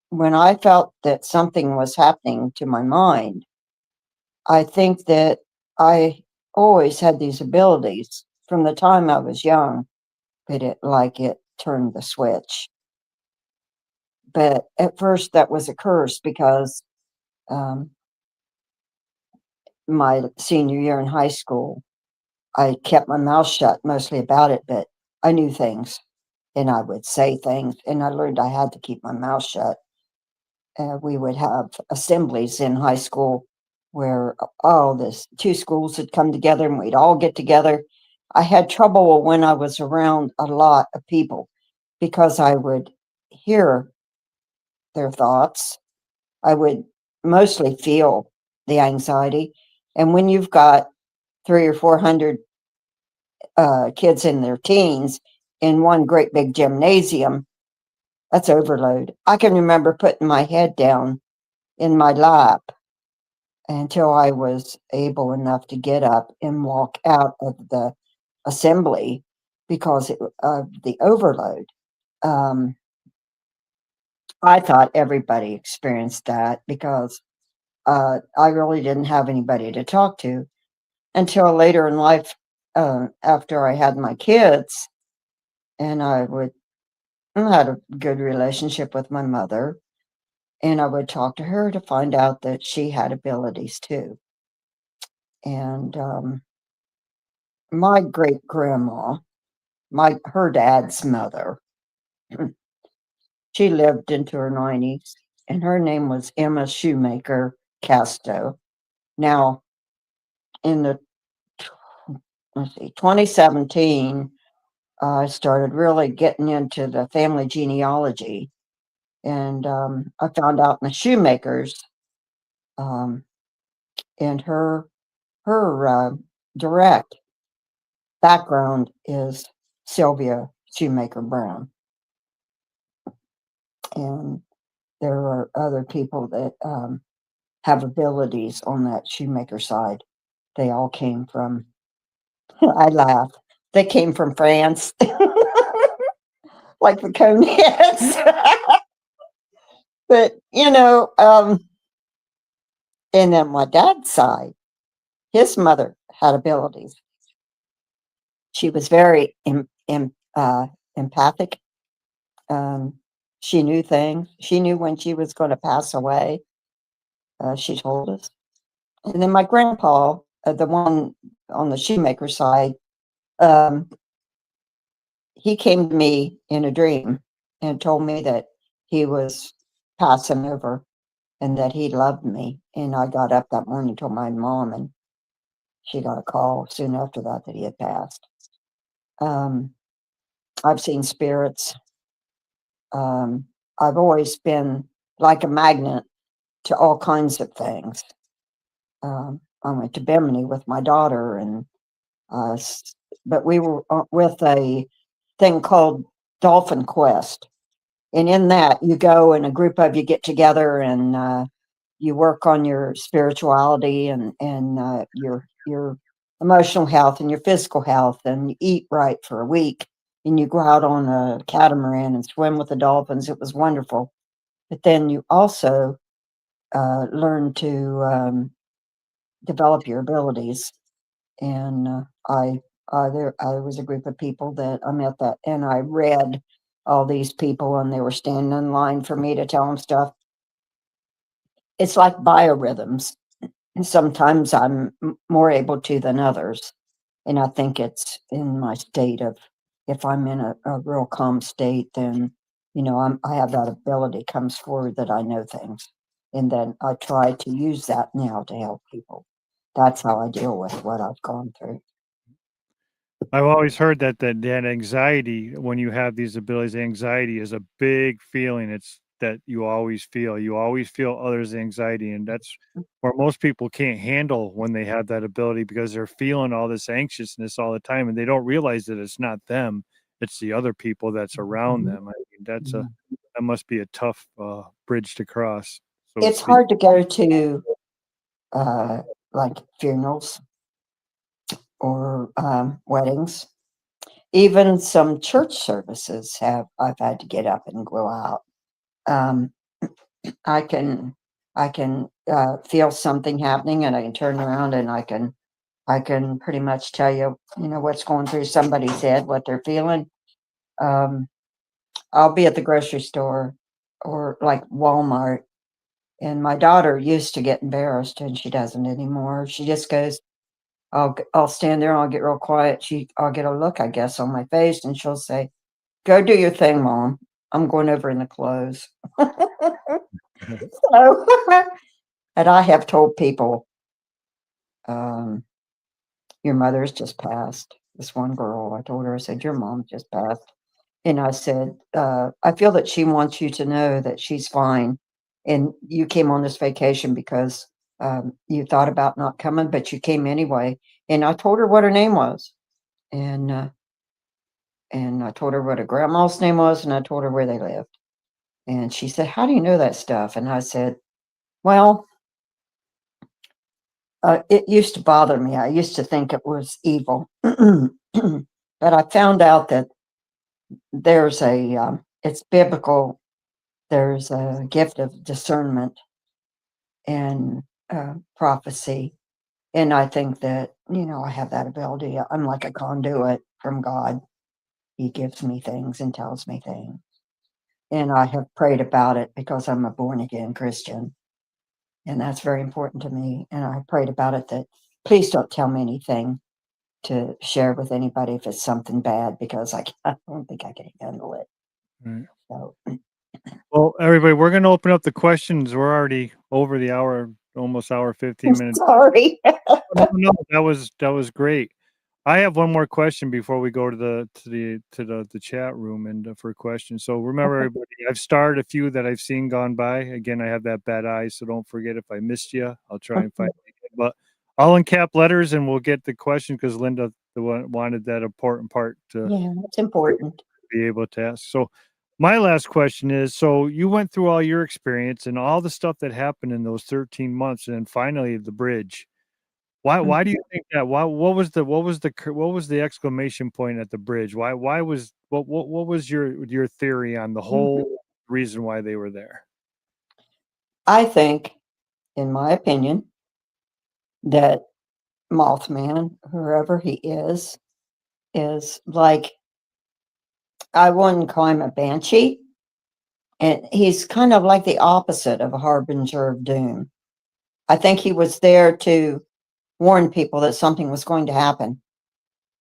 Speaker 3: when I felt that something was happening to my mind, I think that I always had these abilities from the time I was young, but it turned the switch. But at first that was a curse, because um, my senior year in high school, I kept my mouth shut mostly about it, but I knew things, and I would say things, and I learned I had to keep my mouth shut. We would have assemblies in high school where all this two schools had come together, and we'd all get together. I had trouble when I was around a lot of people, because I would hear their thoughts. I would mostly feel the anxiety. And when you've got 300 or 400 kids in their teens in one great big gymnasium, that's overload. I can remember putting my head down in my lap until I was able enough to get up and walk out of the assembly, because of the overload. Um, I thought everybody experienced that because I really didn't have anybody to talk to until later in life, after I had my kids, and I had a good relationship with my mother, and I would talk to her to find out that she had abilities too. And my great grandma, her dad's mother, she lived into her 90s, and her name was Emma Shoemaker Casto. Now, in the 2017, I started really getting into the family genealogy, and I found out in the Shoemakers, um, and her direct background is Sylvia Shoemaker Brown, and there are other people that have abilities on that Shoemaker side. They all came from, I laugh, they came from France, like the Coneheads. But, and then my dad's side, his mother had abilities. She was very empathic. She knew things. She knew when she was going to pass away. She told us. And then my grandpa, the one on the Shoemaker side, um, he came to me in a dream and told me that he was passing over and that he loved me. And I got up that morning and told my mom, and she got a call soon after that he had passed. I've seen spirits. I've always been like a magnet to all kinds of things. I went to Bimini with my daughter, and but we were with a thing called Dolphin Quest. And in that, you go and a group of you get together and you work on your spirituality and your emotional health and your physical health, and you eat right for a week. And you go out on a catamaran and swim with the dolphins. It was wonderful. But then you also learn to develop your abilities. And there was a group of people that I met that, and I read all these people, and they were standing in line for me to tell them stuff. It's like biorhythms. And sometimes I'm more able to than others. And I think it's in my state of, if I'm in a real calm state, then, I have that ability comes forward that I know things. And then I try to use that now to help people. That's how I deal with what I've gone through.
Speaker 2: I've always heard that anxiety, when you have these abilities, anxiety is a big feeling. It's that you always feel. You always feel others' anxiety, and that's where most people can't handle when they have that ability, because they're feeling all this anxiousness all the time, and they don't realize that it's not them; it's the other people that's around them. I mean, that must be a tough bridge to cross. So
Speaker 3: It's hard to go to like funerals or weddings. Even some church services I've had to get up and go out. I can feel something happening, and I can turn around and I can pretty much tell you, what's going through somebody's head, what they're feeling. I'll be at the grocery store or like Walmart, and my daughter used to get embarrassed, and she doesn't anymore. She just goes, I'll stand there and I'll get real quiet. I'll get a look, I guess, on my face, and she'll say, "Go do your thing, Mom. I'm going over in the clothes." So, and I have told people, your mother's just passed. This one girl, I told her, I said, your mom just passed. And I said, I feel that she wants you to know that she's fine. And you came on this vacation because you thought about not coming, but you came anyway. And I told her what her name was. And I told her what her grandma's name was, and I told her where they lived. And she said, how do you know that stuff? And I said, well, it used to bother me. I used to think it was evil. But I found out that there's it's biblical there's a gift of discernment and prophecy. And I think that, I have that ability. I'm like a conduit from God. He gives me things and tells me things. And I have prayed about it because I'm a born again Christian. And that's very important to me. And I prayed about it that please don't tell me anything to share with anybody if it's something bad, because I don't think I can handle it.
Speaker 2: Right.
Speaker 3: So,
Speaker 2: Well, everybody, we're going to open up the questions. We're already over the hour, almost hour, 15 minutes.
Speaker 3: sorry.
Speaker 2: No, that was great. I have one more question before we go to the chat room and for questions. So remember, everybody, I've starred a few that I've seen gone by. Again, I have that bad eye, so don't forget if I missed you. I'll try and find it again. But I'll uncap letters and we'll get the question because Linda wanted that important part to
Speaker 3: Yeah, it's important.
Speaker 2: be able to ask. So my last question is, so you went through all your experience and all the stuff that happened in those 13 months and then finally the bridge. Why do you think that? What was the exclamation point at the bridge? What was your theory on the whole reason why they were there?
Speaker 3: I think, in my opinion, that Mothman, whoever he is like, I wouldn't call him a banshee. And he's kind of like the opposite of a harbinger of doom. I think he was there to warn people that something was going to happen.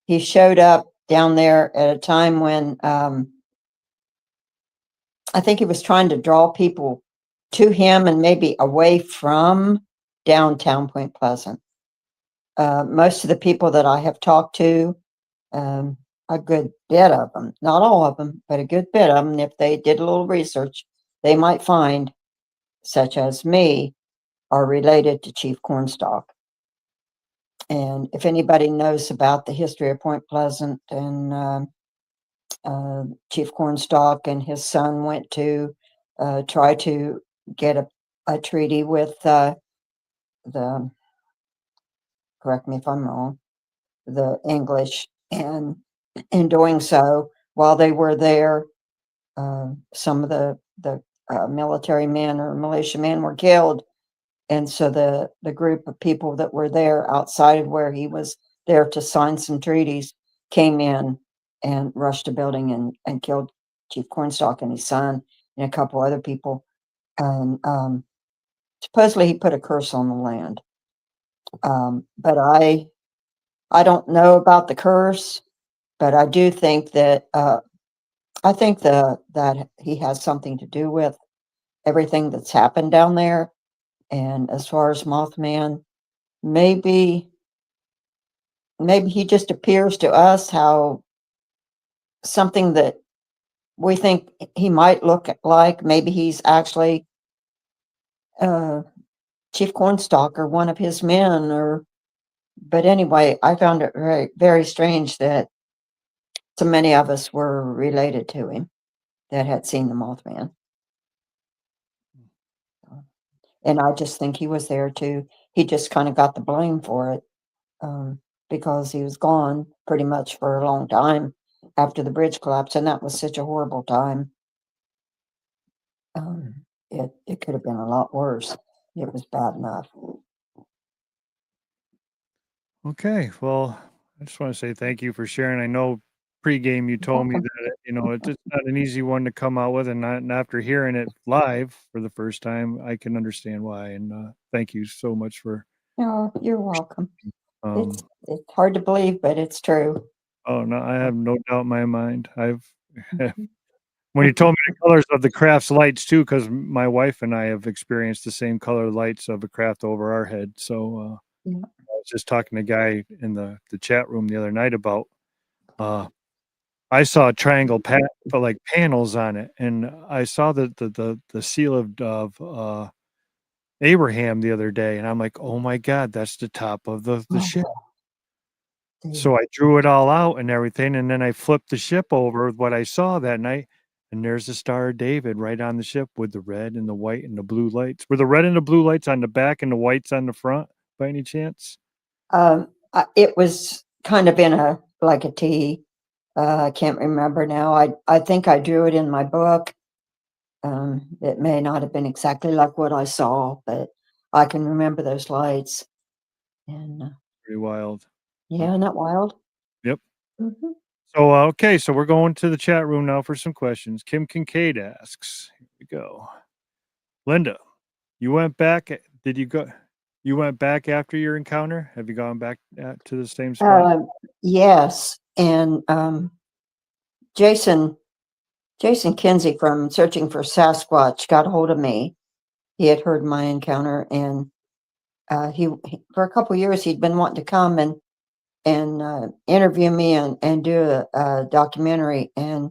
Speaker 3: He showed up down there at a time when I think he was trying to draw people to him and maybe away from downtown Point Pleasant. Most of the people that I have talked to, a good bit of them, not all of them, but a good bit of them, if they did a little research, they might find, such as me, are related to Chief Cornstalk. And if anybody knows about the history of Point Pleasant, and Chief Cornstalk and his son went to try to get a treaty with the, correct me if I'm wrong, the English. And in doing so, while they were there, some of the military men or militia men were killed. And so the group of people that were there outside of where he was there to sign some treaties came in and rushed a building and killed Chief Cornstalk and his son and a couple other people. And supposedly he put a curse on the land. But I don't know about the curse, but I do think that I think that he has something to do with everything that's happened down there. And as far as Mothman, maybe he just appears to us how something that we think he might look like, maybe he's actually Chief Cornstalk or one of his men. Or but anyway, I found it very, very strange that so many of us were related to him that had seen the Mothman. And I just think he was there too. He just kind of got the blame for it, because he was gone pretty much for a long time after the bridge collapsed, and that was such a horrible time. It could have been a lot worse. It was bad enough.
Speaker 2: Okay, well, I just want to say thank you for sharing. I know pregame you told me
Speaker 3: Welcome.
Speaker 2: that it's just not an easy one to come out with, and after hearing it live for the first time, I can understand why. And thank you so much for.
Speaker 3: Oh, you're welcome.
Speaker 2: Um,
Speaker 3: It's hard to believe, but it's true.
Speaker 2: oh no, I have no doubt in my mind. When you told me the colors of the craft's lights too, because my wife and I have experienced the same color lights of a craft over our head. So
Speaker 3: Yeah.
Speaker 2: I was just talking to a guy in the chat room the other night about I saw a triangle like panels on it, and I saw the seal of Abraham the other day, and I'm like, oh my God, that's the top of the ship. So I drew it all out and everything, and then I flipped the ship over with what I saw that night, and there's the Star of David right on the ship with the red and the white and the blue lights. Were the red and the blue lights on the back and the whites on the front by any chance?
Speaker 3: It was kind of in like a T. I can't remember now. I think I drew it in my book. It may not have been exactly like what I saw, but I can remember those lights. And
Speaker 2: Pretty wild.
Speaker 3: yeah, isn't that wild?
Speaker 2: Yep.
Speaker 3: Mm-hmm.
Speaker 2: So, okay, so we're going to the chat room now for some questions. Kim Kincaid asks, here we go. Linda, you went back. Did you go? You went back after your encounter? Have you gone back to the same spot?
Speaker 3: Yes, and Jason Kinsey from Searching for Sasquatch got a hold of me. He had heard my encounter, and he for a couple years he'd been wanting to come and interview me and do a documentary. And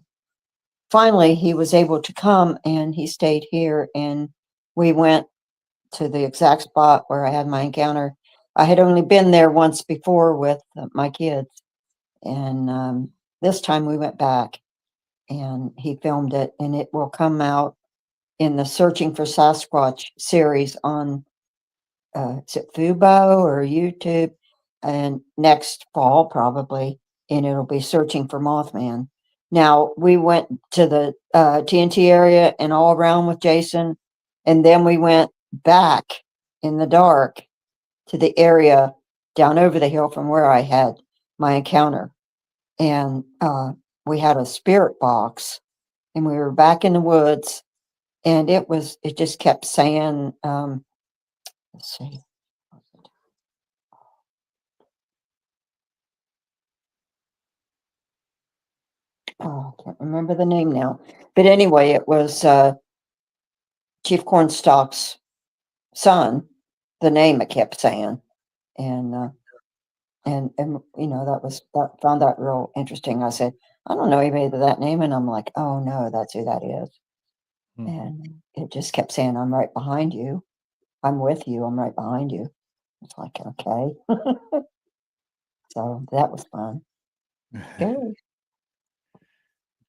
Speaker 3: finally, he was able to come, and he stayed here, and we went to the exact spot where I had my encounter. I had only been there once before with my kids, and this time we went back, and he filmed it, and it will come out in the Searching for Sasquatch series on is it Fubo or YouTube, and next fall probably, and it'll be Searching for Mothman. Now we went to the TNT area and all around with Jason, and then we went back in the dark to the area down over the hill from where I had my encounter, and we had a spirit box, and we were back in the woods, and it just kept saying, let's see. Oh, I can't remember the name now. But anyway, it was Chief Cornstalk's son, the name it kept saying. And you know, that found that real interesting. I said, I don't know anybody with that name, and I'm like, oh no, that's who that is. And it just kept saying, I'm right behind you. I'm with you. I'm right behind you. It's like, okay. So that was fun. Good.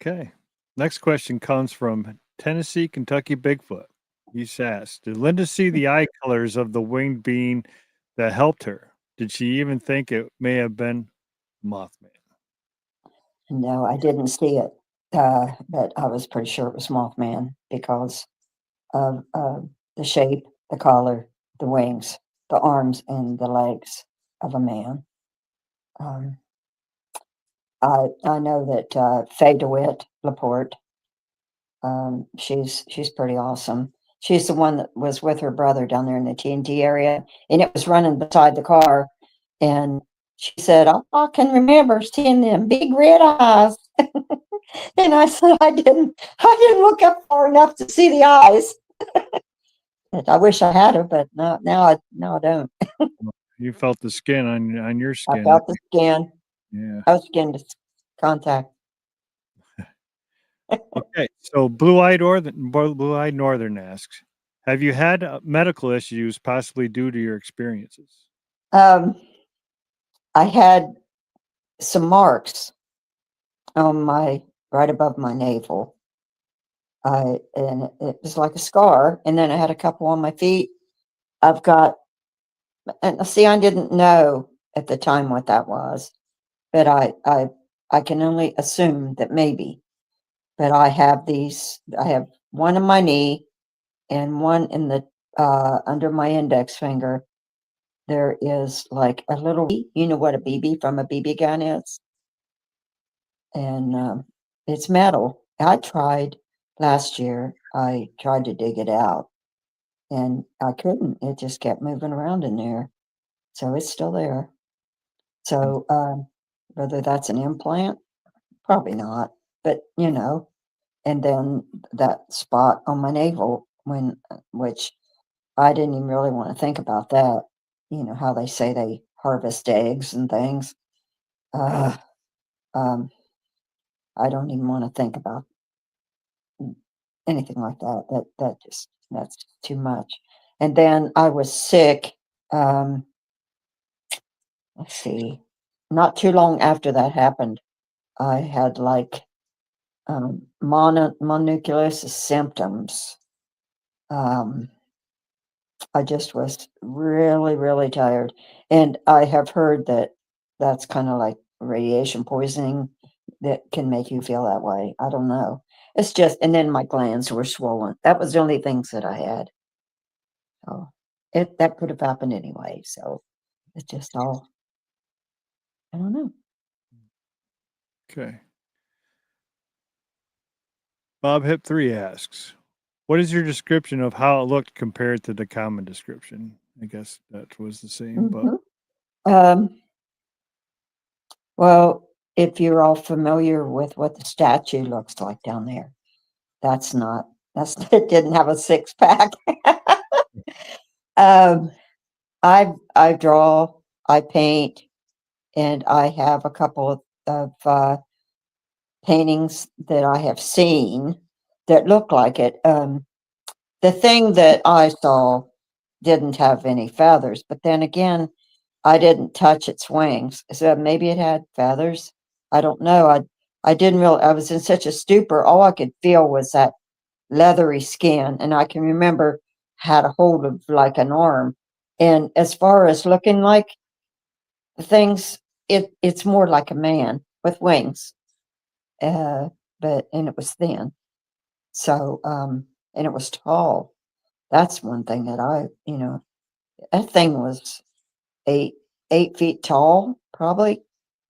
Speaker 2: Okay. Next question comes from Tennessee, Kentucky Bigfoot. He's asked, did Linda see the eye colors of the winged being that helped her? Did she even think it may have been Mothman?
Speaker 3: No, I didn't see it, but I was pretty sure it was Mothman because of the shape, the collar, the wings, the arms, and the legs of a man. I know that Faye DeWitt Laporte, she's pretty awesome. She's the one that was with her brother down there in the TNT area, and it was running beside the car. And she said, I can remember seeing them big red eyes. And I said, I didn't look up far enough to see the eyes. I wish I had her, but no, I don't.
Speaker 2: You felt the skin on your
Speaker 3: I
Speaker 2: skin.
Speaker 3: felt the skin.
Speaker 2: Yeah.
Speaker 3: I was skin to contact.
Speaker 2: Okay. So Blue-Eyed Northern asks, have you had medical issues possibly due to your experiences?
Speaker 3: I had some marks on right above my navel. And it was like a scar. And then I had a couple on my feet. I've got, and see, I didn't know at the time what that was, but I can only assume that maybe. But I have one in my knee and one in the under my index finger. There is like a little, you know what a BB from a BB gun is? And it's metal. I tried last year, I tried to dig it out, and I couldn't. It just kept moving around in there. So it's still there. So whether that's an implant, probably not. But you know, and then that spot on my navel which I didn't even really want to think about that. You know how they say they harvest eggs and things. Uh, um, I don't even want to think about anything like that. That's too much. And then I was sick. Um, let's see, not too long after that happened, I had like mononucleosis symptoms. I just was really, really tired. And I have heard that that's kind of like radiation poisoning that can make you feel that way. I don't know. It's just, and then my glands were swollen. That was the only things that I had. So that could have happened anyway. So it's just all, I don't know.
Speaker 2: Okay. Bob Hip 3 asks, what is your description of how it looked compared to the common description? I guess that was the same, but
Speaker 3: Well, if you're all familiar with what the statue looks like down there, that's it didn't have a six pack. I draw, I paint, and I have a couple of paintings that I have seen that look like it. The thing that I saw didn't have any feathers, but then again, I didn't touch its wings, so maybe it had feathers. I don't know. I didn't really. I was in such a stupor. All I could feel was that leathery skin, and I can remember had a hold of like an arm. And as far as looking like things, it's more like a man with wings, and it was thin. So and it was tall. That's one thing that that thing was 8 feet tall, probably.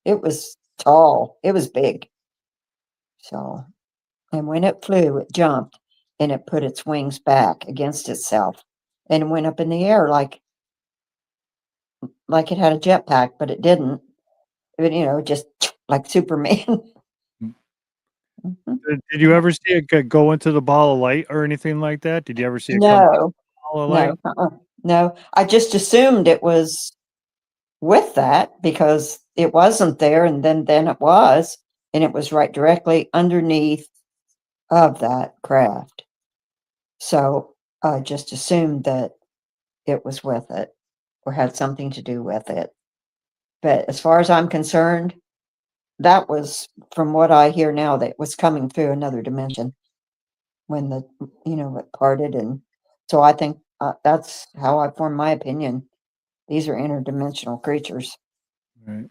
Speaker 3: It was tall. It was big. So, and when it flew, it jumped and it put its wings back against itself and went up in the air like it had a jetpack, but it didn't. Just like Superman. Mhm.
Speaker 2: did you ever see it go into the ball of light or anything like that? Did you ever see it come
Speaker 3: No,
Speaker 2: ball of
Speaker 3: no,
Speaker 2: light?
Speaker 3: no. I just assumed it was with that because it wasn't there, and then it was, and it was right directly underneath of that craft. So I just assumed that it was with it or had something to do with it. But as far as I'm concerned, that was, from what I hear now, that was coming through another dimension when it parted. And so I think that's how I form my opinion. These are interdimensional creatures.
Speaker 2: Right.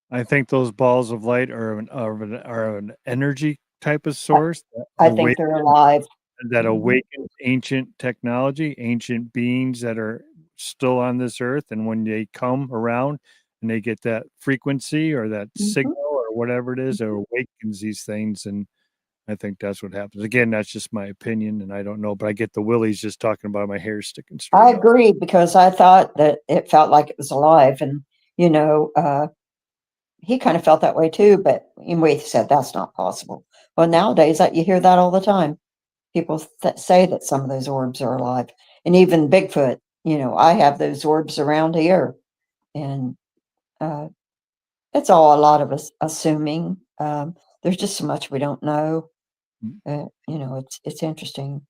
Speaker 2: I think those balls of light are an energy type of source
Speaker 3: I think they're alive.
Speaker 2: that
Speaker 3: Mhm.
Speaker 2: awakens ancient technology, ancient beings that are still on this earth. And when they come around and they get that frequency or that
Speaker 3: Mhm.
Speaker 2: signal or whatever it is, it awakens these things. And I think that's what happens. Again, that's just my opinion, and I don't know, but I get the willies just talking about my hair sticking
Speaker 3: I
Speaker 2: straight up.
Speaker 3: agree because I thought that it felt like it was alive, and you know, he kind of felt that way too. But we said that's not possible. Well, nowadays that you hear that all the time. People say that some of those orbs are alive, and even Bigfoot. I have those orbs around here, and uh, it's all a lot of us assuming. There's just so much we don't know.
Speaker 2: Mm.
Speaker 3: It's interesting.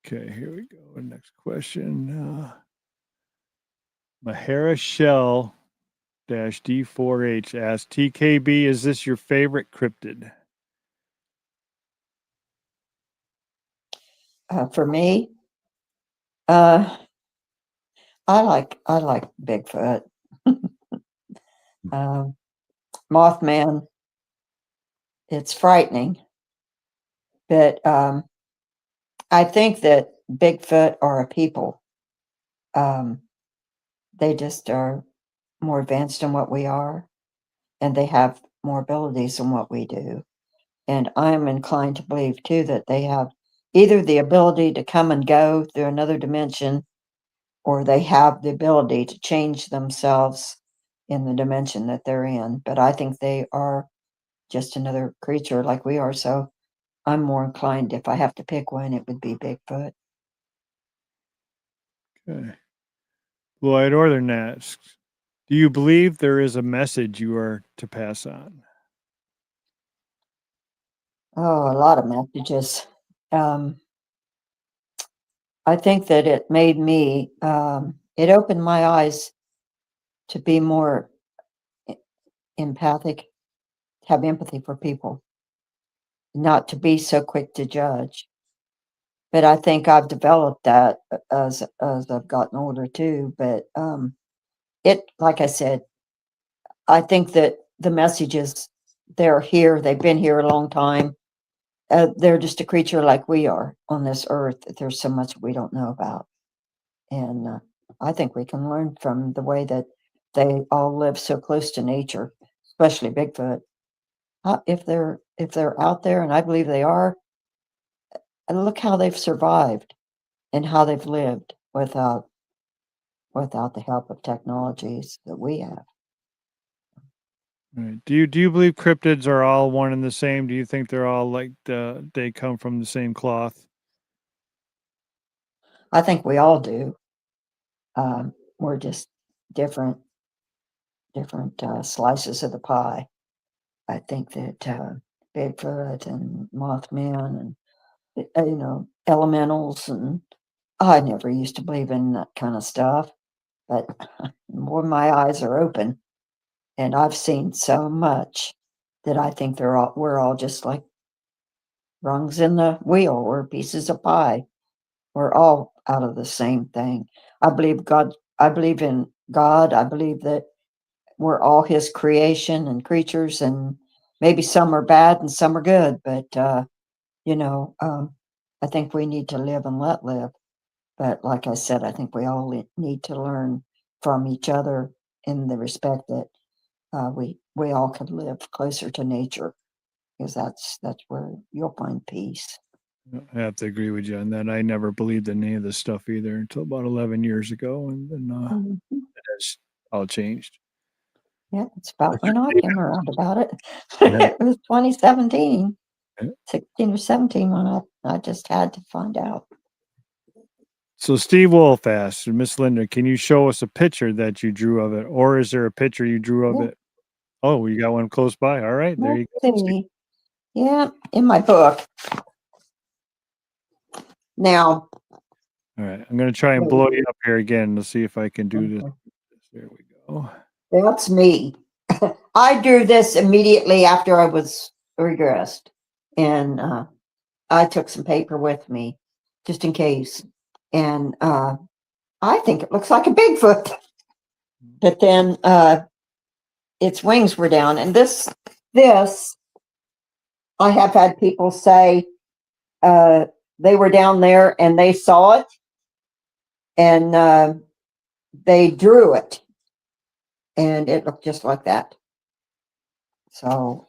Speaker 2: Okay, here we go. Next question. Mahara Shell -D4H asks, TKB, is this your favorite cryptid?
Speaker 3: For me, uh, I like Bigfoot. um, Mothman. It's frightening, but I think that Bigfoot are a people. Um, they just are more advanced than what we are, and they have more abilities than what we do. And I'm inclined to believe too that they have either the ability to come and go through another dimension, or they have the ability to change themselves in the dimension that they're in. But I think they are just another creature like we are. So I'm more inclined, if I have to pick one, it would be Bigfoot.
Speaker 2: Okay. Blue-eyed Northern asks, do you believe there is a message you are to pass on?
Speaker 3: Oh, a lot of messages. Um, I think that it made me, it opened my eyes to be more empathic, have empathy for people, not to be so quick to judge. But I think I've developed that as I've gotten older too. But like I said, I think that the messages they're here. They've been here a long time. They're just a creature like we are on this earth. There's so much we don't know about. And I think we can learn from the way that they all live so close to nature, especially Bigfoot. If they're out there, and I believe they are, and look how they've survived and how they've lived without the help of technologies that we have.
Speaker 2: Right. Do you believe cryptids are all one and the same? Do you think they're all like they come from the same cloth?
Speaker 3: I think we all do. We're just different slices of the pie. I think that Bigfoot and Mothman and elementals, and I never used to believe in that kind of stuff, but when my eyes are open and I've seen so much that I think we're all just like rungs in the wheel. We're pieces of pie. We're all out of the same thing. I believe God. I believe in God. I believe that we're all his creation and creatures, and maybe some are bad and some are good, but I think we need to live and let live. But like I said, I think we all need to learn from each other in the respect that we all could live closer to nature, because that's where you'll find peace.
Speaker 2: I have to agree with you on that. I never believed in any of this stuff either until about 11 years ago, and then
Speaker 3: Mhm.
Speaker 2: it has all changed.
Speaker 3: Yeah, it's about when I came around about it.
Speaker 2: Yeah.
Speaker 3: It was 2017,
Speaker 2: Yeah.
Speaker 3: 16 or 17 when I just had to find out.
Speaker 2: So Steve Wolf asked, Miss Linda, can you show us a picture that you drew of it, or is there a picture you drew of
Speaker 3: Yeah.
Speaker 2: it? Oh, you got one close by. All right, there you
Speaker 3: Let's
Speaker 2: go. Steve.
Speaker 3: see. Yeah, in my book. Now,
Speaker 2: All right, I'm going to try and blow you up here again to see if I can do this. There we go.
Speaker 3: that's me. I drew this immediately after I was regressed, and I took some paper with me just in case. And I think it looks like a Bigfoot. But then its wings were down, and this I have had people say they were down there and they saw it, and they drew it, and it looked just like that. So,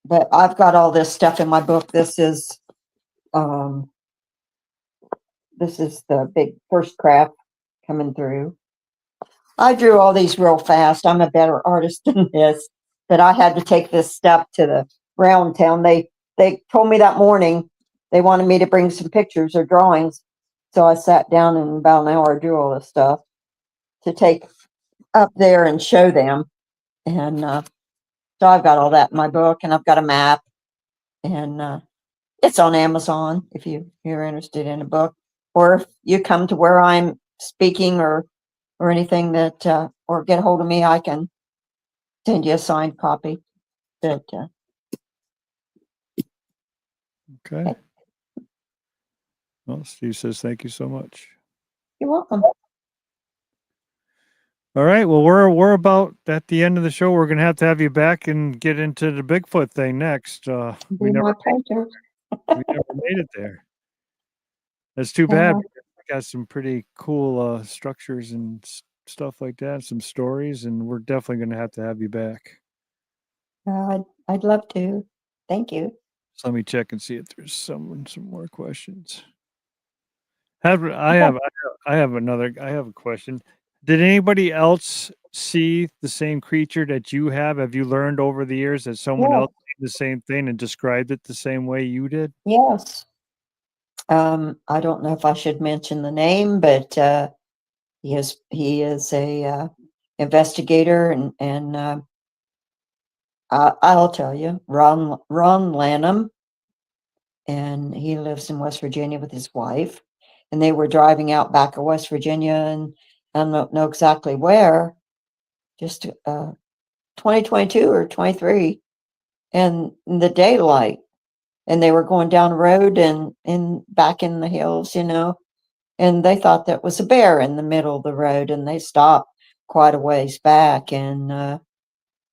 Speaker 3: but I've got all this stuff in my book. This is the big first craft coming through. I drew all these real fast. I'm a better artist than this, but I had to take this step to the round town. They told me that morning they wanted me to bring some pictures or drawings. So I sat down and in about an hour drew all this stuff to take up there and show them. And so I've got all that in my book, and I've got a map, and it's on Amazon if you're interested in a book, or if you come to where I'm speaking or anything that or get a hold of me, I can send you a signed copy. That
Speaker 2: Okay. Well, Steve says thank you so much.
Speaker 3: You're welcome.
Speaker 2: All right. Well, we're about at the end of the show. We're gonna have to have you back and get into the Bigfoot thing next. We
Speaker 3: My pleasure.
Speaker 2: never made it there. That's too bad.
Speaker 3: Yeah.
Speaker 2: We got some pretty cool structures and stuff like that, some stories, and we're definitely gonna have to have you back.
Speaker 3: I'd love to. Thank you.
Speaker 2: So let me check and see if there's some more questions. I have a question. Did anybody else see the same creature that you have? Have you learned over the years that someone
Speaker 3: Yeah.
Speaker 2: else did the same thing and described it the same way you did?
Speaker 3: Yes. I don't know if I should mention the name, but he is a investigator, and I'll tell you, Ron Lanham, and he lives in West Virginia with his wife, and they were driving out back of West Virginia, and I don't know exactly where, just 2022 or 23, and in the daylight, and they were going down the road and back in the hills, and they thought that was a bear in the middle of the road, and they stopped. quite a ways back, and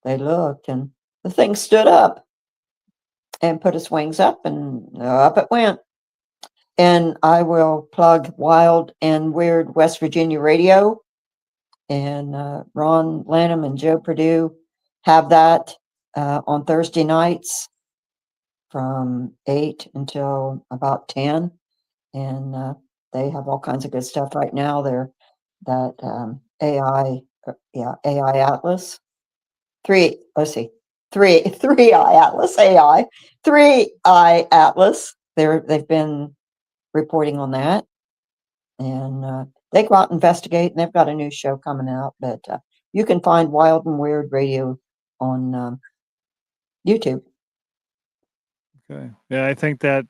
Speaker 3: they looked, and the thing stood up and put its wings up, and up it went. And I will plug Wild and Weird West Virginia Radio, and Ron Lanham and Joe Perdue have that on Thursday nights from 8 until about 10. And they have all kinds of good stuff right now. They're that AI Atlas. Three Eye Atlas, AI, 3 Eye Atlas. They've been reporting on that, and they go out and investigate, and they've got a new show coming out. But you can find Wild and Weird Radio on YouTube.
Speaker 2: Okay. Yeah, I think that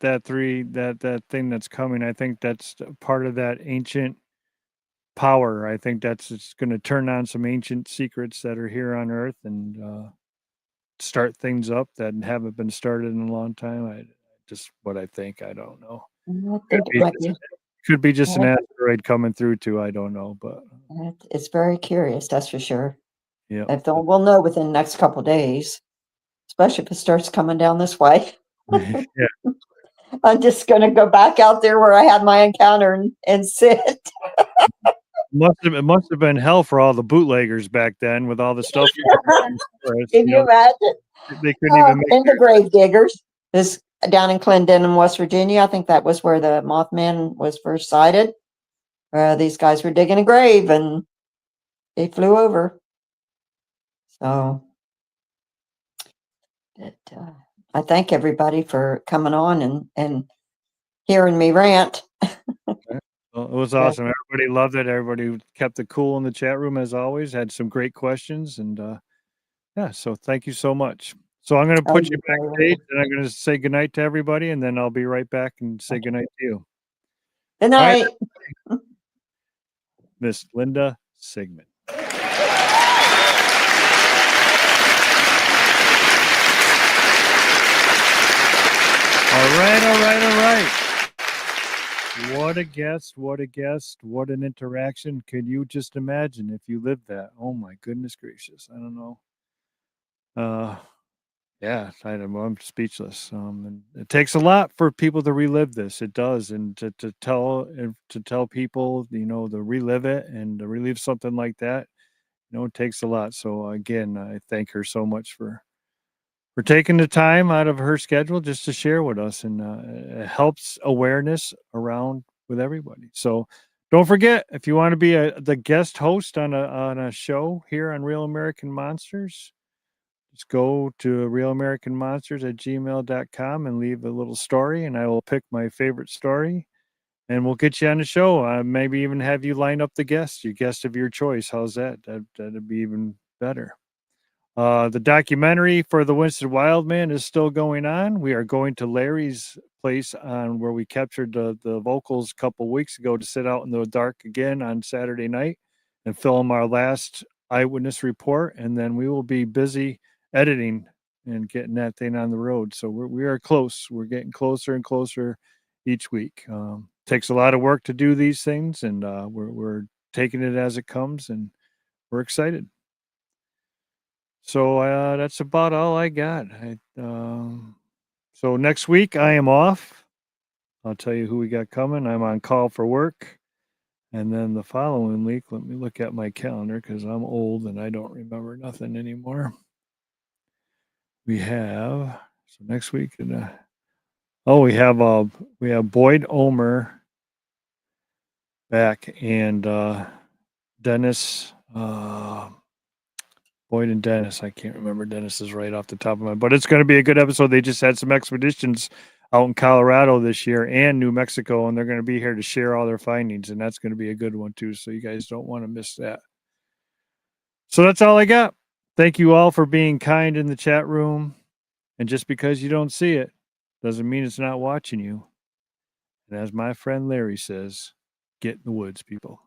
Speaker 2: thing that's coming, I think that's part of that ancient power. I think that's it's going to turn on some ancient secrets that are here on Earth and start things up that haven't been started in a long time. I just what I think. I don't know.
Speaker 3: I think it might be.
Speaker 2: Could be just an asteroid coming through too. I don't know, but
Speaker 3: It's very curious, that's for sure.
Speaker 2: yeah,
Speaker 3: If we'll know within the next couple of days, especially if it starts coming down this way.
Speaker 2: yeah.
Speaker 3: I'm just going to go back out there where I had my encounter and sit.
Speaker 2: It must have been hell for all the bootleggers back then with all the stuff.
Speaker 3: Can you imagine?
Speaker 2: They couldn't even make
Speaker 3: and the grave diggers is down in Clendenin, West Virginia. I think that was where the Mothman was first sighted. These guys were digging a grave and they flew over. So I thank everybody for coming on and hearing me rant.
Speaker 2: Well, it was awesome. Everybody loved it. Everybody kept it cool in the chat room as always. Had some great questions, and yeah. So thank you so much. So I'm going to put you backstage, and I'm going to say goodnight to everybody, and then I'll be right back and say goodnight to you.
Speaker 3: Good night,
Speaker 2: Miss Linda Sigman. All right. What a guest, what an interaction. Could you just imagine if you lived that? Oh my goodness gracious. I don't know. Yeah, I'm speechless. And it takes a lot for people to relive this. It does. And to tell people, to relive it and to relive something like that, it takes a lot. So again, I thank her so much for taking the time out of her schedule just to share with us, and it helps awareness around with everybody. So don't forget, if you want to be the guest host on a show here on Real American Monsters, just go to realamericanmonsters@gmail.com and leave a little story, and I will pick my favorite story and we'll get you on the show. Maybe even have you line up the guest of your choice. How's that? That'd be even better. The documentary for the Winston Wildman is still going on. We are going to Larry's place on where we captured the vocals a couple weeks ago to sit out in the dark again on Saturday night and film our last eyewitness report. And then we will be busy editing and getting that thing on the road. So we are close. We're getting closer and closer each week. Takes a lot of work to do these things, and we're taking it as it comes, and we're excited. So that's about all I got. So next week I am off. I'll tell you who we got coming. I'm on call for work. And then the following week, let me look at my calendar because I'm old and I don't remember nothing anymore. We have, so next week, we have Boyd Omer back, and Dennis, Boyd and Dennis. I can't remember Dennis's right off the top of my head, but it's going to be a good episode. They just had some expeditions out in Colorado this year and New Mexico, and they're going to be here to share all their findings, and that's going to be a good one too. So you guys don't want to miss that. So that's all I got. Thank you all for being kind in the chat room. And just because you don't see it doesn't mean it's not watching you. And as my friend Larry says, get in the woods, people.